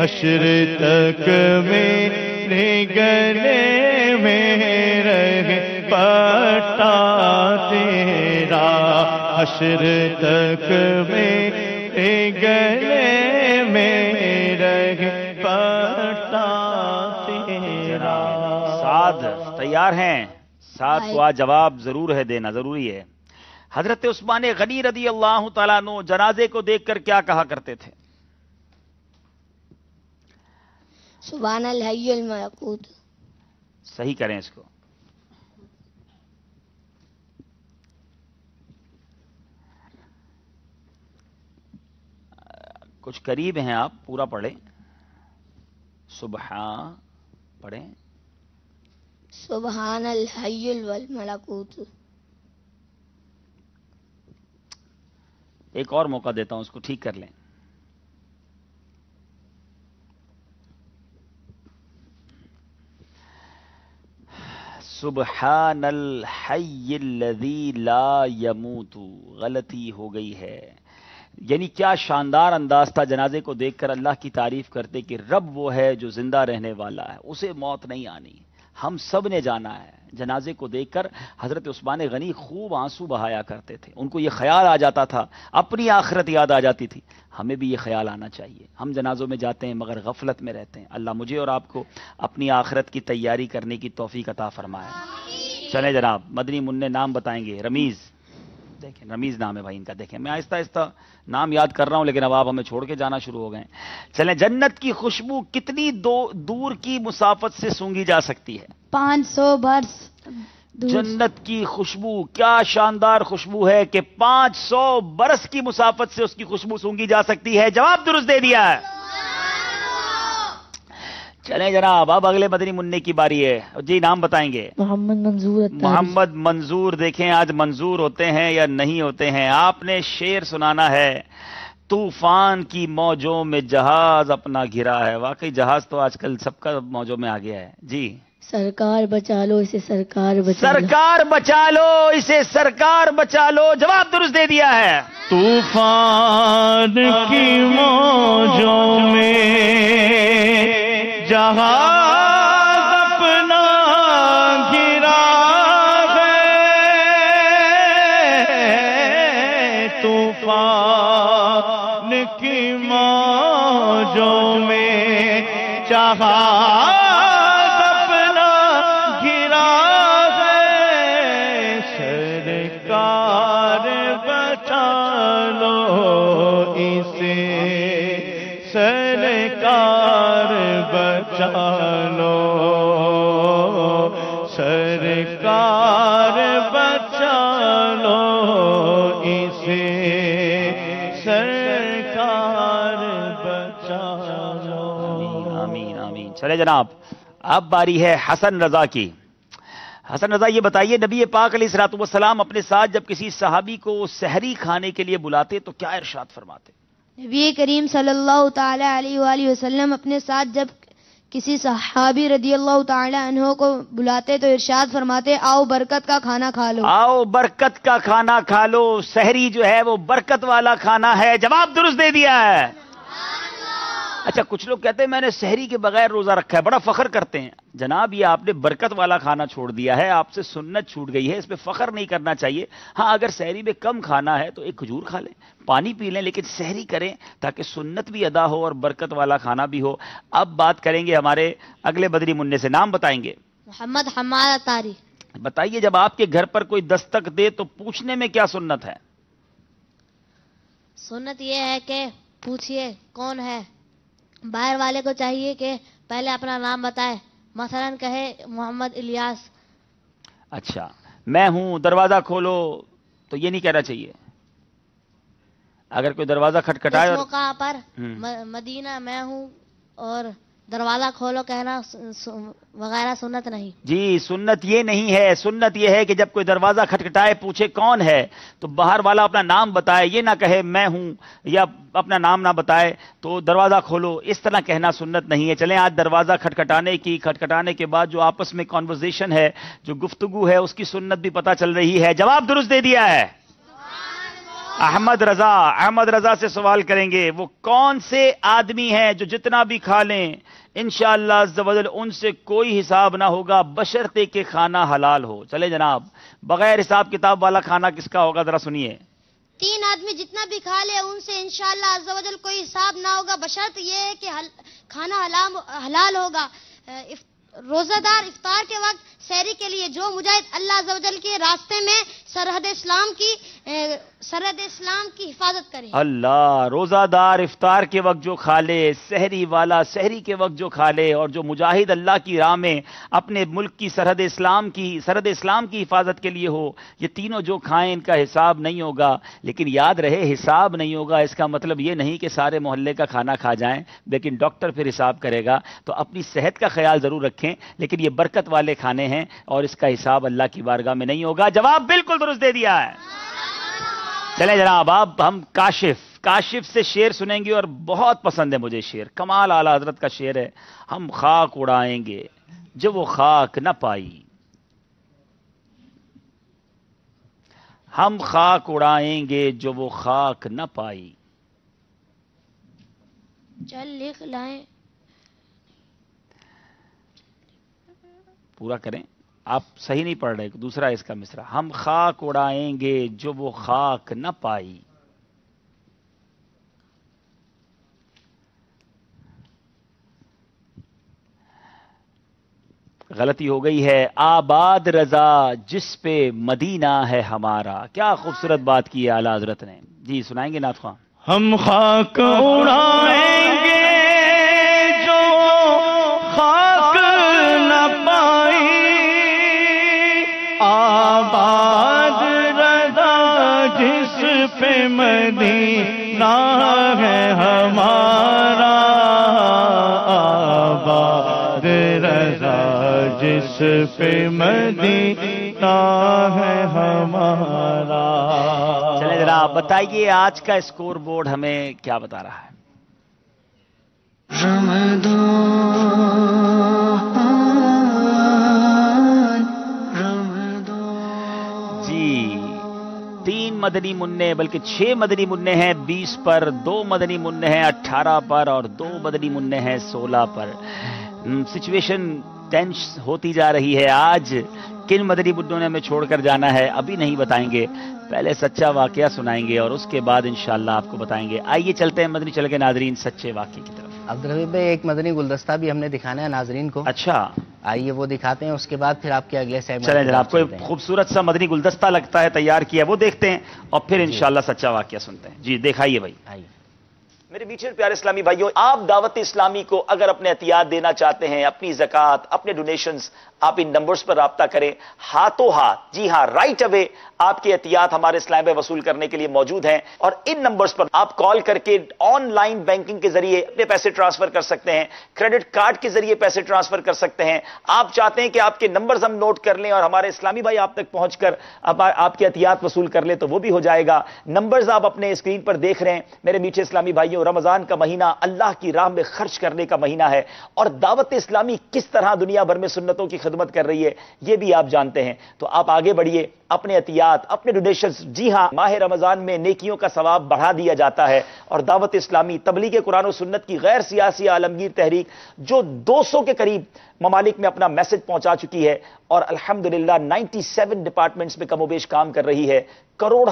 حشر تک میرے گلے میں رہے پٹا تیرا، حشر تک میرے گلے میں رہے پٹا تیرا۔ سعد تیار ہیں؟ سعد کو آج جواب ضرور ہے دینا، ضروری ہے۔ حضرت عثمان غنی رضی اللہ تعالیٰ عنہ جنازے کو دیکھ کر کیا کہا کرتے تھے؟ سبحان الحی الملکوت۔ صحیح کریں اس کو۔ کچھ قریب ہیں آپ، پورا پڑھیں۔ سبحان پڑھیں۔ سبحان الحی الملکوت۔ ایک اور موقع دیتا ہوں، اس کو ٹھیک کر لیں۔ سبحان الحی الذی لا یموت، غلطی ہو گئی ہے۔ یعنی کیا شاندار انداز تھا جنازے کو دیکھ کر اللہ کی تعریف کرتے کہ رب وہ ہے جو زندہ رہنے والا ہے، اسے موت نہیں آنی۔ ہم سب نے جانا ہے۔ جنازے کو دیکھ کر حضرت عثمان غنی خوب آنسو بہایا کرتے تھے، ان کو یہ خیال آ جاتا تھا، اپنی آخرت یاد آ جاتی تھی۔ ہمیں بھی یہ خیال آنا چاہیے۔ ہم جنازوں میں جاتے ہیں مگر غفلت میں رہتے ہیں۔ اللہ مجھے اور آپ کو اپنی آخرت کی تیاری کرنے کی توفیق عطا فرمائے۔ چلیں جناب، مدنی منع نام بتائیں گے۔ رمیز، دیکھیں رمیز نام ہے بھائی ان کا، دیکھیں میں آہستہ آہستہ نام یاد کر رہا ہوں لیکن اب آپ ہمیں چھوڑ کے جانا شروع ہو گئے۔ چلیں، جنت کی خوشبو کتنی دور کی مسافت سے سونگھی جا سکتی ہے؟ 500 برس۔ جنت کی خوشبو کیا شاندار خوشبو ہے کہ 500 برس کی مسافت سے اس کی خوشبو سونگھی جا سکتی ہے۔ جواب درست دے دیا ہے۔ چلیں جناب، اب اگلے مدنی منع کی باری ہے۔ جی نام بتائیں گے؟ محمد منظور۔ محمد منظور۔ دیکھیں آج منظور ہوتے ہیں یا نہیں ہوتے ہیں۔ آپ نے شعر سنانا ہے۔ طوفان کی موجوں میں جہاز اپنا گھرا ہے۔ واقعی جہاز تو آج کل سب کا موجوں میں آ گیا ہے۔ جی سرکار بچا لو اسے، سرکار بچا لو، سرکار بچا لو اسے، سرکار بچا لو۔ جواب درست دے دیا ہے۔ طوفان کی موجوں میں جہاز اپنا گھرا ہے، طوفان کی موجوں میں جہاز اپنا گھرا ہے، سرکار بچا لو اسے، سرکار بچا لو، سرکار بچا لو اسے، سرکار بچا لو۔ آمین آمین۔ چلے جناب، اب باری ہے حسن رضا کی۔ حسن رضا یہ بتائیے، نبی پاک علیہ الصلوۃ والسلام اپنے ساتھ جب کسی صحابی کو سحری کھانے کے لیے بلاتے تو کیا ارشاد فرماتے؟ نبی کریم صلی اللہ تعالی علیہ وآلہ وسلم اپنے ساتھ جب کسی صحابی رضی اللہ تعالی عنہ کو بلاتے تو ارشاد فرماتے، آؤ برکت کا کھانا کھا لو، آؤ برکت کا کھانا کھا لو۔ سحری جو ہے وہ برکت والا کھانا ہے۔ جواب درست دے دیا ہے۔ اچھا، کچھ لوگ کہتے ہیں میں نے سحری کے بغیر روزہ رکھا ہے، بڑا فخر کرتے ہیں۔ جناب یہ آپ نے برکت والا کھانا چھوڑ دیا ہے، آپ سے سنت چھوٹ گئی ہے، اس پہ فخر نہیں کرنا چاہیے۔ ہاں اگر سحری میں کم کھانا ہے تو ایک کھجور کھا لیں، پانی پی لیں، لیکن سحری کریں تاکہ سنت بھی ادا ہو اور برکت والا کھانا بھی ہو۔ اب بات کریں گے ہمارے اگلے بدری منع سے، نام بتائیں گے؟ محمد حماد اتاری۔ بتائیے، جب آپ کے گھر پر کوئی دستک دے تو پوچھنے میں کیا سنت ہے؟ سنت یہ ہے کہ پوچھئے کون ہے۔ باہر والے کو چاہیے کہ پہلے اپنا نام بتائے، مثلا کہے محمد الیاس۔ اچھا، میں ہوں دروازہ کھولو تو یہ نہیں کہنا چاہیے۔ اگر کوئی دروازہ کھٹکھٹائے اس موقع پر مدینہ میں ہوں اور دروازہ کھولو کہنا وغیرہ سنت نہیں۔ جی سنت یہ نہیں ہے، سنت یہ ہے کہ جب کوئی دروازہ کھٹکھٹائے پوچھے کون ہے تو باہر والا اپنا نام بتائے، یہ نہ کہے میں ہوں یا اپنا نام نہ بتائے تو دروازہ کھولو، اس طرح کہنا سنت نہیں ہے۔ چلیں آج دروازہ کھٹکھٹانے کے بعد جو آپس میں کانورزیشن ہے، جو گفتگو ہے، اس کی سنت بھی پتہ چل رہی ہے۔ جواب درست دے دیا ہے۔ احمد رضا سے سوال کریں گے، وہ کون سے آدمی ہیں جو جتنا بھی کھا لیں انشاءاللہ عز و جل ان سے کوئی حساب نہ ہوگا بشرطے کہ کھانا حلال ہو؟ چلے جناب، بغیر حساب کتاب والا کھانا کس کا ہوگا؟ ذرا سنیے۔ 3 آدمی جتنا بھی کھا لے ان سے انشاءاللہ عز و جل کوئی حساب نہ ہوگا بشرط یہ ہے کہ کھانا حلال ہوگا۔ روزہ دار افطار کے وقت سحری کے لیے جو مجاہد اللہ عز و جل کے راستے میں سرحد اسلام کی حفاظت کرے۔ اللہ، روزہ دار افطار کے وقت جو کھا لے، سحری والا سحری کے وقت جو کھا لے، اور جو مجاہد اللہ کی راہ میں اپنے ملک کی سرحد اسلام کی حفاظت کے لیے ہو، یہ تینوں جو کھائیں ان کا حساب نہیں ہوگا۔ لیکن یاد رہے، حساب نہیں ہوگا اس کا مطلب یہ نہیں کہ سارے محلے کا کھانا کھا جائیں، لیکن ڈاکٹر پھر حساب کرے گا۔ تو اپنی صحت کا خیال ضرور رکھیں، لیکن یہ برکت والے کھانے ہیں اور اس کا حساب اللہ کی بارگاہ میں نہیں ہوگا۔ جواب بالکل درست دے دیا ہے۔ چلیں جناب، اب ہم کاشف سے شعر سنیں گے، اور بہت پسند ہے مجھے شعر، کمال اعلی حضرت کا شعر ہے۔ ہم خاک اڑائیں گے جو وہ خاک نہ پائی، ہم خاک اڑائیں گے جو وہ خاک نہ پائی۔ چل لکھ لائیں، پورا کریں، آپ صحیح نہیں پڑھ رہے، دوسرا اس کا مصرع، ہم خاک اڑائیں گے جو وہ خاک نہ پائی۔ غلطی ہو گئی ہے، آباد رضا جس پہ مدینہ ہے ہمارا۔ کیا خوبصورت بات کی ہے اعلیٰ حضرت نے۔ جی سنائیں گے نعت خواہ؟ ہم خاک اڑائیں گے جو خاک نہ پائی، آباد رضا جس پہ مدینہ ہے ہمارا، آباد رضا جس پہ مدینہ ہے ہمارا۔ چلے ذرا بتائیے آج کا اسکور بورڈ ہمیں کیا بتا رہا ہے؟ جی 3 مدنی منع بلکہ 6 مدنی منع ہیں 20 پر، 2 مدنی منع ہیں 18 پر، اور 2 مدنی منع ہیں 16 پر۔ سچویشن ٹینس ہوتی جا رہی ہے۔ آج کن مدنی منوں نے ہمیں چھوڑ کر جانا ہے ابھی نہیں بتائیں گے، پہلے سچا واقعہ سنائیں گے اور اس کے بعد انشاءاللہ آپ کو بتائیں گے۔ آئیے چلتے ہیں مدنی چل کے ناظرین سچے واقعے کی طرف۔ عبدالرحیم بھائی، ایک مدنی گلدستہ بھی ہم نے دکھانا ہے ناظرین کو۔ اچھا، آئیے وہ دکھاتے ہیں، اس کے بعد پھر آپ کے اگلے سیگمنٹ۔ چلیں جناب، کوئی خوبصورت سا مدنی گلدستہ لگتا ہے تیار کیا، وہ دیکھتے ہیں اور پھر انشاءاللہ سچا واقعہ سنتے ہیں۔ جی دکھائیے بھائی۔ میرے میٹھے پیارے اسلامی بھائیوں، آپ دعوت اسلامی کو اگر اپنے احتیاط دینا چاہتے ہیں، اپنی زکوٰۃ، اپنے ڈونیشنز، آپ ان نمبرز پر رابطہ کریں ہاتھوں ہاتھ۔ جی ہاں، رائٹ اوے آپ کے احتیاط ہمارے اسلام میں وصول کرنے کے لیے موجود ہیں، اور ان نمبرز پر آپ کال کر کے آن لائن بینکنگ کے ذریعے اپنے پیسے ٹرانسفر کر سکتے ہیں، کریڈٹ کارڈ کے ذریعے پیسے ٹرانسفر کر سکتے ہیں۔ آپ چاہتے ہیں کہ آپ کے نمبرز ہم نوٹ کر لیں اور ہمارے اسلامی بھائی آپ تک پہنچ کر آپ کے احتیاط وصول کر لیں تو وہ بھی ہو جائے گا۔ نمبرز آپ اپنے اسکرین پر دیکھ رہے ہیں۔ میرے میٹھے اسلامی بھائیوں، رمضان کا مہینہ اللہ کی راہ میں خرچ کرنے کا مہینہ ہے، اور دعوت اسلامی کس طرح دنیا بھر میں سنتوں کی خدمت کر رہی ہے یہ بھی آپ جانتے ہیں۔ تو آپ آگے بڑھیے، اپنے احتیاط، اپنے ڈونیشنز۔ جی ہاں، ماہ رمضان میں نیکیوں کا ثواب بڑھا دیا جاتا ہے، اور دعوت اسلامی تبلیغ قرآن و سنت کی غیر سیاسی عالمگیر تحریک جو 200 کے قریب ممالک میں اپنا میسج پہنچا چکی ہے، اور الحمدللہ 97 ڈپارٹمنٹس میں کم و بیش کام کر رہی ہے، کروڑ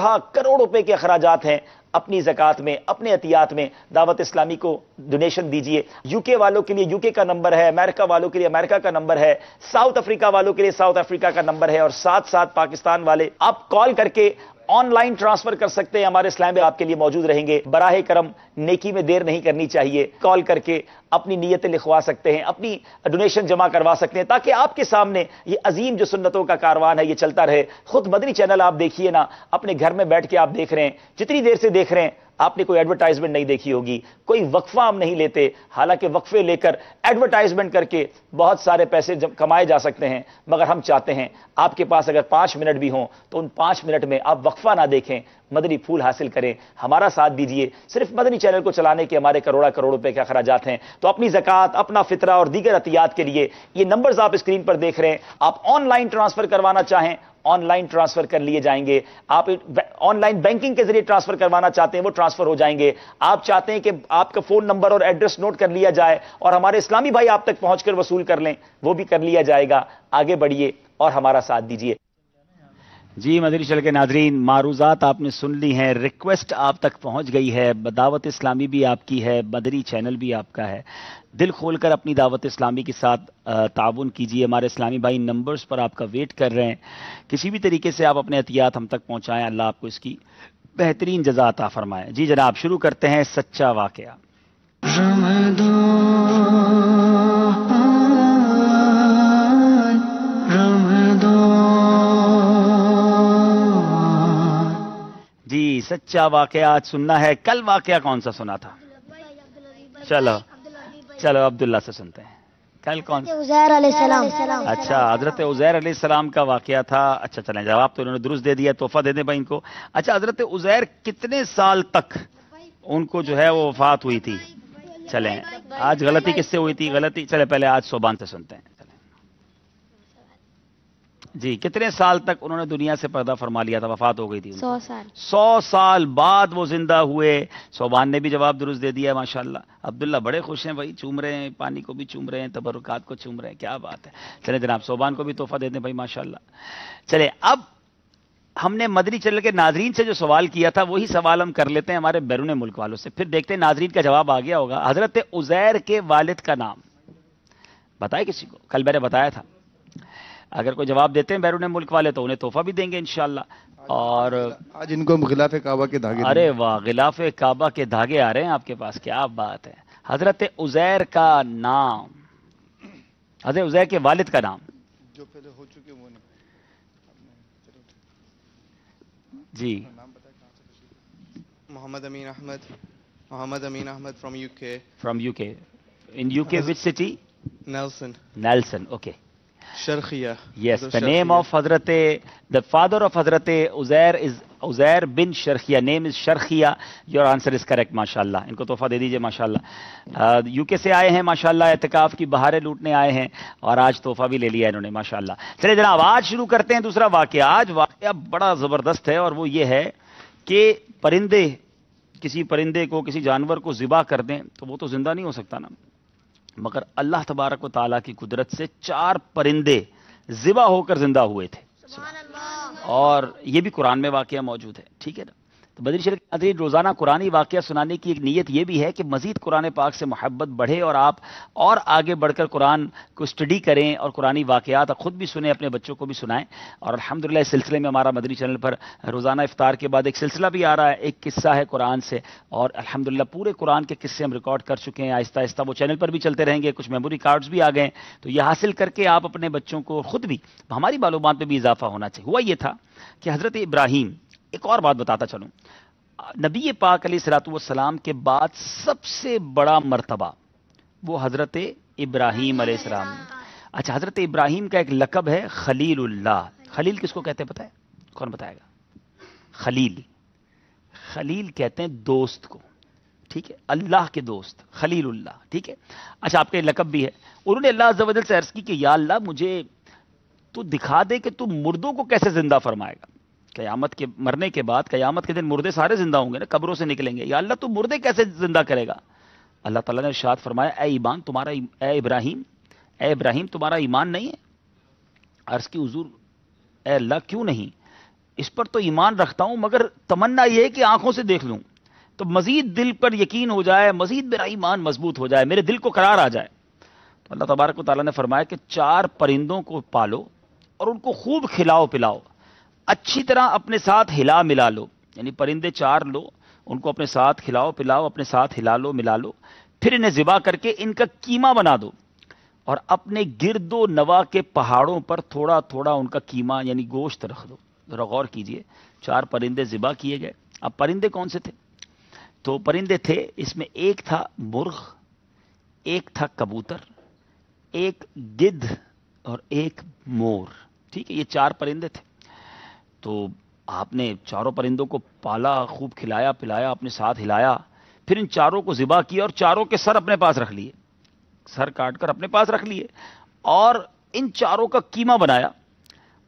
روپے کے اخراجات ہیں۔ اپنی زکوٰۃ میں، اپنے احتیاط میں دعوت اسلامی کو ڈونیشن دیجئے۔ یو کے والوں کے لیے یو کے کا نمبر ہے، امریکہ والوں کے لیے امریکہ کا نمبر ہے، ساؤتھ افریقہ والوں کے لیے ساؤتھ افریقہ کا نمبر ہے، اور ساتھ ساتھ پاکستان والے آپ کال کر کے آن لائن ٹرانسفر کر سکتے ہیں۔ ہمارے اسلام میں آپ کے لیے موجود رہیں گے۔ براہ کرم نیکی میں دیر نہیں کرنی چاہیے، کال کر کے اپنی نیتیں لکھوا سکتے ہیں، اپنی ڈونیشن جمع کروا سکتے ہیں، تاکہ آپ کے سامنے یہ عظیم جو سنتوں کا کاروان ہے یہ چلتا رہے۔ خود مدنی چینل آپ دیکھیے نا، اپنے گھر میں بیٹھ کے آپ دیکھ رہے ہیں، جتنی دیر سے دیکھ رہے ہیں آپ نے کوئی ایڈورٹائزمنٹ نہیں دیکھی ہوگی، کوئی وقفہ ہم نہیں لیتے، حالانکہ وقفے لے کر ایڈورٹائزمنٹ کر کے بہت سارے پیسے کمائے جا سکتے ہیں، مگر ہم چاہتے ہیں آپ کے پاس اگر 5 منٹ بھی ہوں تو ان 5 منٹ میں آپ وقفہ نہ دیکھیں، مدنی پھول حاصل کریں، ہمارا ساتھ دیجئے۔ صرف مدنی چینل کو چلانے کے ہمارے کروڑ روپے کے اخراجات ہیں، تو اپنی زکوٰۃ، اپنا فطرہ اور دیگر عطیات کے لیے یہ نمبرز آپ اسکرین پر دیکھ رہے ہیں۔ آپ آن لائن ٹرانسفر کروانا چاہیں، آن لائن ٹرانسفر کر لیے جائیں گے. آپ آن لائن بینکنگ کے ذریعے ٹرانسفر کروانا چاہتے ہیں وہ ٹرانسفر ہو جائیں گے. آپ چاہتے ہیں کہ آپ کا فون نمبر اور ایڈریس نوٹ کر لیا جائے اور ہمارے اسلامی بھائی آپ تک پہنچ کر وصول کر لیں, وہ بھی کر لیا جائے گا. آگے بڑھیے اور ہمارا ساتھ دیجیے. جی مدنی چینل کے ناظرین, معروضات آپ نے سن لی ہیں, ریکویسٹ آپ تک پہنچ گئی ہے. دعوت اسلامی بھی آپ کی ہے, مدنی چینل بھی آپ کا ہے. دل کھول کر اپنی دعوت اسلامی کے ساتھ تعاون کیجیے. ہمارے اسلامی بھائی نمبرز پر آپ کا ویٹ کر رہے ہیں. کسی بھی طریقے سے آپ اپنے عطیات ہم تک پہنچائیں, اللہ آپ کو اس کی بہترین جزا عطا فرمائے. جی جناب, شروع کرتے ہیں سچا واقعہ. جی سچا واقعہ آج سننا ہے. کل واقعہ کون سا سنا تھا؟ چلو عبداللہ سے سنتے ہیں. کل کون سا؟ عزیر علیہ السلام. اچھا, حضرت عزیر علیہ السلام کا واقعہ تھا. اچھا چلیں, جواب تو انہوں نے درست دے دیا, تحفہ دے دیں بھائی ان کو. اچھا, حضرت عزیر کتنے سال تک ان کو جو ہے وہ وفات ہوئی تھی؟ چلیں, آج غلطی کس سے ہوئی تھی؟ غلطی چلے پہلے آج صوبان سے سنتے ہیں. جی, کتنے سال تک انہوں نے دنیا سے پردہ فرما لیا تھا, وفات ہو گئی تھی؟ 100 سال. 100 سال بعد وہ زندہ ہوئے. صوبان نے بھی جواب درست دے دیا ماشاءاللہ. عبداللہ بڑے خوش ہیں بھائی, چوم رہے ہیں, پانی کو بھی چوم رہے ہیں, تبرکات کو چوم رہے ہیں, کیا بات ہے. چلے جناب, صوبان کو بھی تحفہ دے دیں بھائی ماشاءاللہ. چلے, اب ہم نے مدنی چینل کے ناظرین سے جو سوال کیا تھا وہی سوال ہم کر لیتے ہیں ہمارے بیرون ملک والوں سے, پھر دیکھتے ہیں ناظرین کا جواب آ گیا ہوگا. حضرت عزیر کے والد کا نام بتائے کسی کو؟ کل میں نے بتایا تھا, اگر کوئی جواب دیتے ہیں بیرون ملک والے تو انہیں تحفہ بھی دیں گے انشاءاللہ. اور آج ان کو غلاف کعبہ کے دھاگے, ارے واہ, غلاف کعبہ کے دھاگے آ رہے ہیں آپ کے پاس, کیا بات ہے. حضرت عزیر کا نام, حضرت عزیر کے والد کا نام جو پہلے ہو چکے وہ نہیں. جی, Muhammad Amin Ahmed. Muhammad Amin Ahmed from U K. From U K. In U K which city? Nelson. Nelson, okay. شرخیہ. Yes, the name of the father of Hazrat Uzair is Uzair bin Sharkhiyah. Name is Sharkhiyah. Your answer is correct, ماشاءاللہ. ان کو تحفہ دے دیجئے ماشاءاللہ. یو کے سے آئے ہیں ماشاءاللہ, اعتکاف کی بہاریں لوٹنے آئے ہیں اور آج تحفہ بھی لے لیا انہوں نے ماشاءاللہ. چلے جناب, آج شروع کرتے ہیں دوسرا واقعہ. آج واقعہ بڑا زبردست ہے اور وہ یہ ہے کہ پرندے, کسی پرندے کو, کسی جانور کو ذبح کر دیں تو وہ تو زندہ نہیں ہو سکتا نا, مگر اللہ تبارک و تعالیٰ کی قدرت سے 4 پرندے ذبح ہو کر زندہ ہوئے تھے. اور یہ بھی قرآن میں واقعہ موجود ہے, ٹھیک ہے نا. تو مدنی چینل کے ناظرین, روزانہ قرآنی واقعہ سنانے کی ایک نیت یہ بھی ہے کہ مزید قرآن پاک سے محبت بڑھے اور آپ اور آگے بڑھ کر قرآن کو اسٹڈی کریں اور قرآنی واقعات خود بھی سنیں, اپنے بچوں کو بھی سنائیں. اور الحمدللہ اس سلسلے میں ہمارا مدنی چینل پر روزانہ افطار کے بعد ایک سلسلہ بھی آ رہا ہے, ایک قصہ ہے قرآن سے, اور الحمدللہ پورے قرآن کے قصے ہم ریکارڈ کر چکے ہیں. آہستہ آہستہ وہ چینل پر بھی چلتے رہیں گے, کچھ میموری کارڈز بھی آ گئے ہیں, تو یہ حاصل کر کے آپ اپنے بچوں کو, خود بھی ہماری معلومات میں بھی اضافہ ہونا چاہیے. ہوا یہ تھا کہ حضرت ابراہیم, ایک اور بات بتاتا چلوں, نبی پاک علیہ الصلوۃ والسلام کے بعد سب سے بڑا مرتبہ وہ حضرت ابراہیم علیہ السلام. اچھا, حضرت ابراہیم کا ایک لقب ہے خلیل اللہ. خلیل کس کو کہتے ہیں پتہ ہے؟ کون بتائے گا؟ خلیل, خلیل کہتے ہیں دوست کو, ٹھیک ہے, اللہ کے دوست, خلیل اللہ, ٹھیک ہے. اچھا, آپ کا لقب بھی ہے. انہوں نے اللہ عز و جل سے عرض کی کہ یا اللہ مجھے تو دکھا دے کہ تو مردوں کو کیسے زندہ فرمائے گا. قیامت کے مرنے کے بعد, قیامت کے دن مردے سارے زندہ ہوں گے نا, قبروں سے نکلیں گے. یا اللہ تو مردے کیسے زندہ کرے گا؟ اللہ تعالیٰ نے ارشاد فرمایا, اے ابراہیم تمہارا ایمان نہیں ہے؟ عرض کی حضور اے اللہ کیوں نہیں؟ اس پر تو ایمان رکھتا ہوں, مگر تمنا یہ ہے کہ آنکھوں سے دیکھ لوں تو مزید دل پر یقین ہو جائے, مزید میرا ایمان مضبوط ہو جائے, میرے دل کو قرار آ جائے. تو اللہ تبارک و تعالیٰ نے فرمایا کہ 4 پرندوں کو پالو اور ان کو خوب کھلاؤ پلاؤ, اچھی طرح اپنے ساتھ ہلا ملا لو. یعنی پرندے 4 لو, ان کو اپنے ساتھ کھلاؤ پلاؤ, اپنے ساتھ ہلا لو ملا لو, پھر انہیں ذبح کر کے ان کا قیمہ بنا دو, اور اپنے گرد و نواح کے پہاڑوں پر تھوڑا تھوڑا ان کا قیمہ یعنی گوشت رکھ دو. ذرا غور کیجئے, 4 پرندے ذبح کیے گئے. اب پرندے کون سے تھے؟ تو پرندے تھے, اس میں ایک تھا مرغ, ایک تھا کبوتر, ایک گدھ اور ایک مور, ٹھیک ہے, یہ 4 پرندے تھے. تو آپ نے 4 پرندوں کو پالا, خوب کھلایا پلایا, اپنے ساتھ ہلایا, پھر ان 4 کو ذبح کیا اور 4 کے سر اپنے پاس رکھ لیے, سر کاٹ کر اپنے پاس رکھ لیے, اور ان 4 کا قیمہ بنایا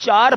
4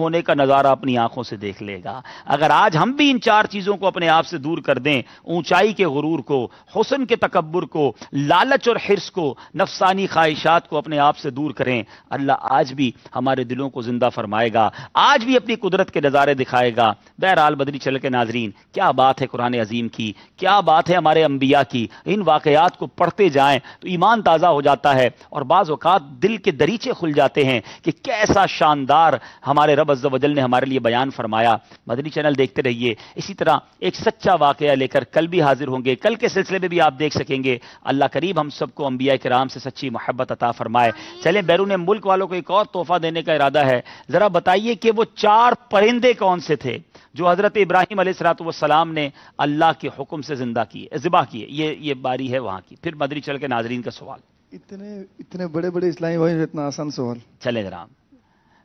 ہونے کا نظارہ اپنی آنکھوں سے دیکھ لے گا۔ اگر آج ہم بھی ان 4 چیزوں کو اپنے آپ سے دور کر دیں، اونچائی کے غرور کو، حسن کے تکبر کو، لالچ اور حرص کو، نفسانی خواہشات کو اپنے آپ سے دور کریں، اللہ آج بھی ہمارے دلوں کو زندہ فرمائے گا، آج بھی اپنی قدرت کے نظارے دکھائے گا۔ بہرحال مدنی چینل کے ناظرین، کیا بات ہے قرآن عظیم کی، کیا بات ہے ہمارے انبیاء کی۔ ان واقعات کو پڑھتے جائیں تو ایمان تازہ ہو جاتا ہے، اور بعض اوقات دل کے دریچے کھل جاتے ہیں کہ کیسا شاندار ہمارے رب عز و جل نے ہمارے لیے بیان فرمایا۔ مدنی چینل دیکھتے رہیے۔ اسی طرح ایک سچا واقعہ لے کر کل بھی حاضر ہوں گے، کل کے سلسلے میں بھی آپ دیکھ سکیں گے۔ اللہ قریب ہم سب کو انبیاء کرام سے سچی محبت عطا فرمائے۔ چلیں بیرون ملک والوں کو ایک اور تحفہ دینے کا ارادہ ہے۔ ذرا بتائیے کہ وہ 4 پرندے کون سے تھے جو حضرت ابراہیم علیہ السلام نے اللہ کے حکم سے ذبح کیے؟ یہ باری ہے وہاں کی۔ پھر مدنی چینل کے ناظرین کا سوال۔ اتنے بڑے بڑے اسلامی بھائی، اتنا آسان سوال۔ چلے جناب،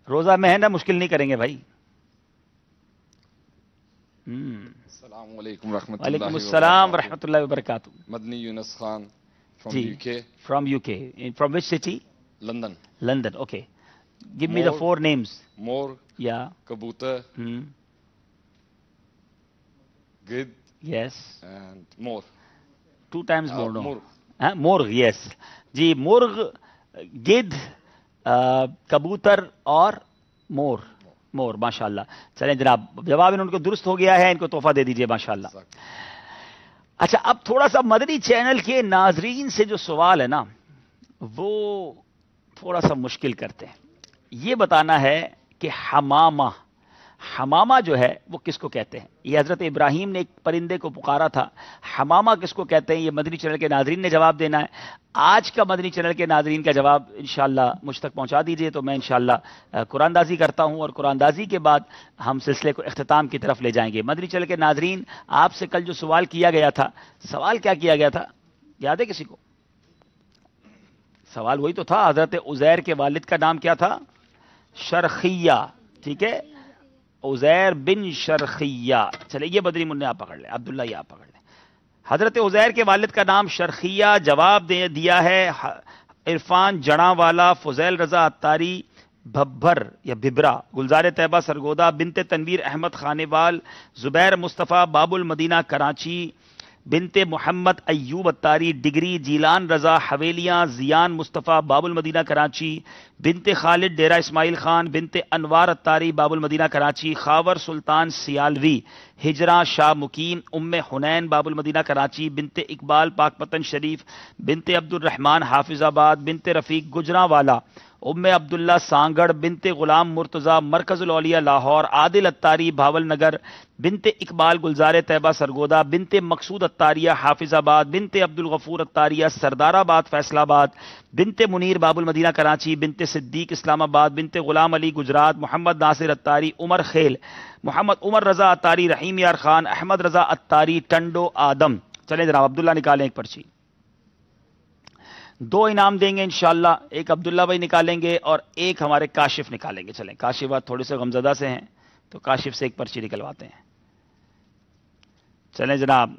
روزہ میں ہے نا، مشکل نہیں کریں گے بھائی۔ السلام علیکم ورحمۃ اللہ۔ وعلیکم السلام ورحمۃ اللہ وبرکاتہ۔ مدنی یونس Khan from G, UK. From UK. From which city? London. London, okay. Give me the 4 names. More. Yeah. Kabutar. Gid. Yes. And more. 2 times more, no? More. مرغ، یس جی، مرغ، گدھ، کبوتر اور مور، ماشاءاللہ۔ چلیں جناب، جواب ان کو درست ہو گیا ہے، ان کو تحفہ دے دیجئے ماشاءاللہ۔ اچھا، اب تھوڑا سا مدنی چینل کے ناظرین سے جو سوال ہے نا، وہ تھوڑا سا مشکل کرتے ہیں۔ یہ بتانا ہے کہ حمامہ جو ہے وہ کس کو کہتے ہیں؟ یہ حضرت ابراہیم نے ایک پرندے کو پکارا تھا، حمامہ کس کو کہتے ہیں؟ یہ مدنی چینل کے ناظرین نے جواب دینا ہے۔ آج کا مدنی چینل کے ناظرین کا جواب انشاءاللہ مجھ تک پہنچا دیجئے تو میں انشاءاللہ قرآن اندازی کرتا ہوں، اور قرآن اندازی کے بعد ہم سلسلے کو اختتام کی طرف لے جائیں گے۔ مدنی چینل کے ناظرین، آپ سے کل جو سوال کیا گیا تھا، سوال کیا کیا گیا تھا یاد ہے کسی کو؟ سوال وہی تو تھا، حضرت عزیر کے والد کا نام کیا تھا؟ شرخیہ، ٹھیک ہے، عزیر بن شرخیہ۔ چلے یہ بدری منہ آپ پکڑ لیں، عبداللہ یہ آپ پکڑ لیں۔ حضرت عزیر کے والد کا نام شرخیہ، جواب دیا ہے عرفان جڑاں والا، فضیل رضا عطاری بھبھر یا بھبرا، گلزار طیبہ سرگودا، بنت تنویر احمد خانیوال، زبیر مصطفیٰ باب المدینہ کراچی، بنت محمد ایوب اتاری ڈگری، جیلان رضا حویلیاں، زیان مصطفیٰ باب المدینہ کراچی، بنت خالد ڈیرہ اسماعیل خان، بنت انوار اتاری باب المدینہ کراچی، خاور سلطان سیالوی ہجرہ شاہ مکین، ام حنین باب المدینہ کراچی، بنت اقبال پاک پتن شریف، بنت عبد الرحمن حافظ آباد، بنت رفیق گجراں والا، ام عبداللہ سانگڑ، بنت غلام مرتضیٰ مرکز الاولیاء لاہور، عادل اتاری بھاول نگر، بنت اقبال گلزار طیبہ سرگودا، بنت مقصود اتاریہ حافظ آباد، بنت عبد الغفور اتاریہ سردار آباد فیصل آباد، بنت منیر باب المدینہ کراچی، بنت صدیق اسلام آباد، بنت غلام علی گجرات، محمد ناصر اتاری عمر خیل، محمد عمر رضا اتاری رحیم یار خان، احمد رضا اتاری ٹنڈو آدم۔ چلیں جناب، عبداللہ نکالیں ایک پرچی، 2 انعام دیں گے انشاءاللہ، ایک عبداللہ بھائی نکالیں گے اور ایک ہمارے کاشف نکالیں گے۔ چلیں، کاشف بات تھوڑے سے غمزدہ سے ہیں تو کاشف سے ایک پرچی نکلواتے ہیں۔ چلیں جناب،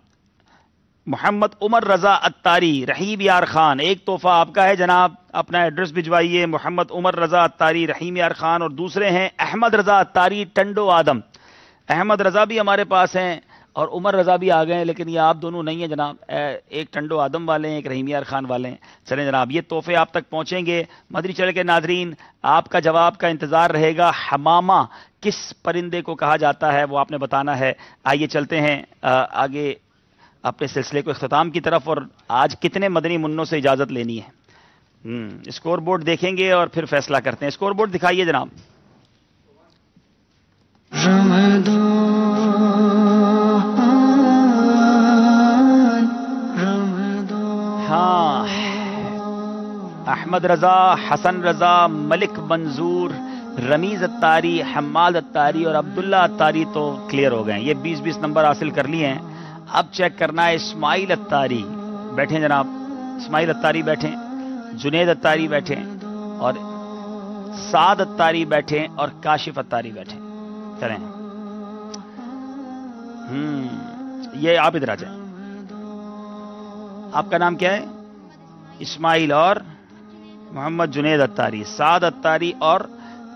محمد عمر رضا اتاری رحیم یار خان، ایک تحفہ آپ کا ہے جناب، اپنا ایڈریس بھجوائیے، محمد عمر رضا اتاری رحیم یار خان، اور دوسرے ہیں احمد رضا اتاری ٹنڈو آدم۔ احمد رضا بھی ہمارے پاس ہیں اور عمر رضا بھی آ گئے ہیں، لیکن یہ آپ دونوں نہیں ہیں جناب، ایک ٹنڈو آدم والے ہیں، ایک رحیم یار خان والے ہیں۔ چلیں جناب، یہ تحفے آپ تک پہنچیں گے۔ مدنی چینل کے ناظرین، آپ کا جواب کا انتظار رہے گا۔ حمامہ کس پرندے کو کہا جاتا ہے وہ آپ نے بتانا ہے۔ آئیے چلتے ہیں آگے اپنے سلسلے کو اختتام کی طرف، اور آج کتنے مدنی منوں سے اجازت لینی ہے۔ اسکور بورڈ دیکھیں گے اور پھر فیصلہ کرتے ہیں۔ اسکور بورڈ دکھائیے جناب۔ ہاں، احمد رضا، حسن رضا، ملک منظور، رمیز اتاری، حماد اتاری اور عبداللہ اتاری تو کلیئر ہو گئے ہیں، یہ 20-20 نمبر حاصل کر لیے ہیں۔ اب چیک کرنا ہے اسماعیل اتاری، بیٹھیں جناب، اسماعیل اتاری بیٹھیں، جنید اتاری بیٹھیں، اور سعد اتاری بیٹھیں، اور کاشف اتاری بیٹھیں۔ چلیں، یہ آپ ادھر آ جائیں۔ آپ کا نام کیا ہے؟ اسماعیل اور محمد جنید اتاری، سعد اتاری اور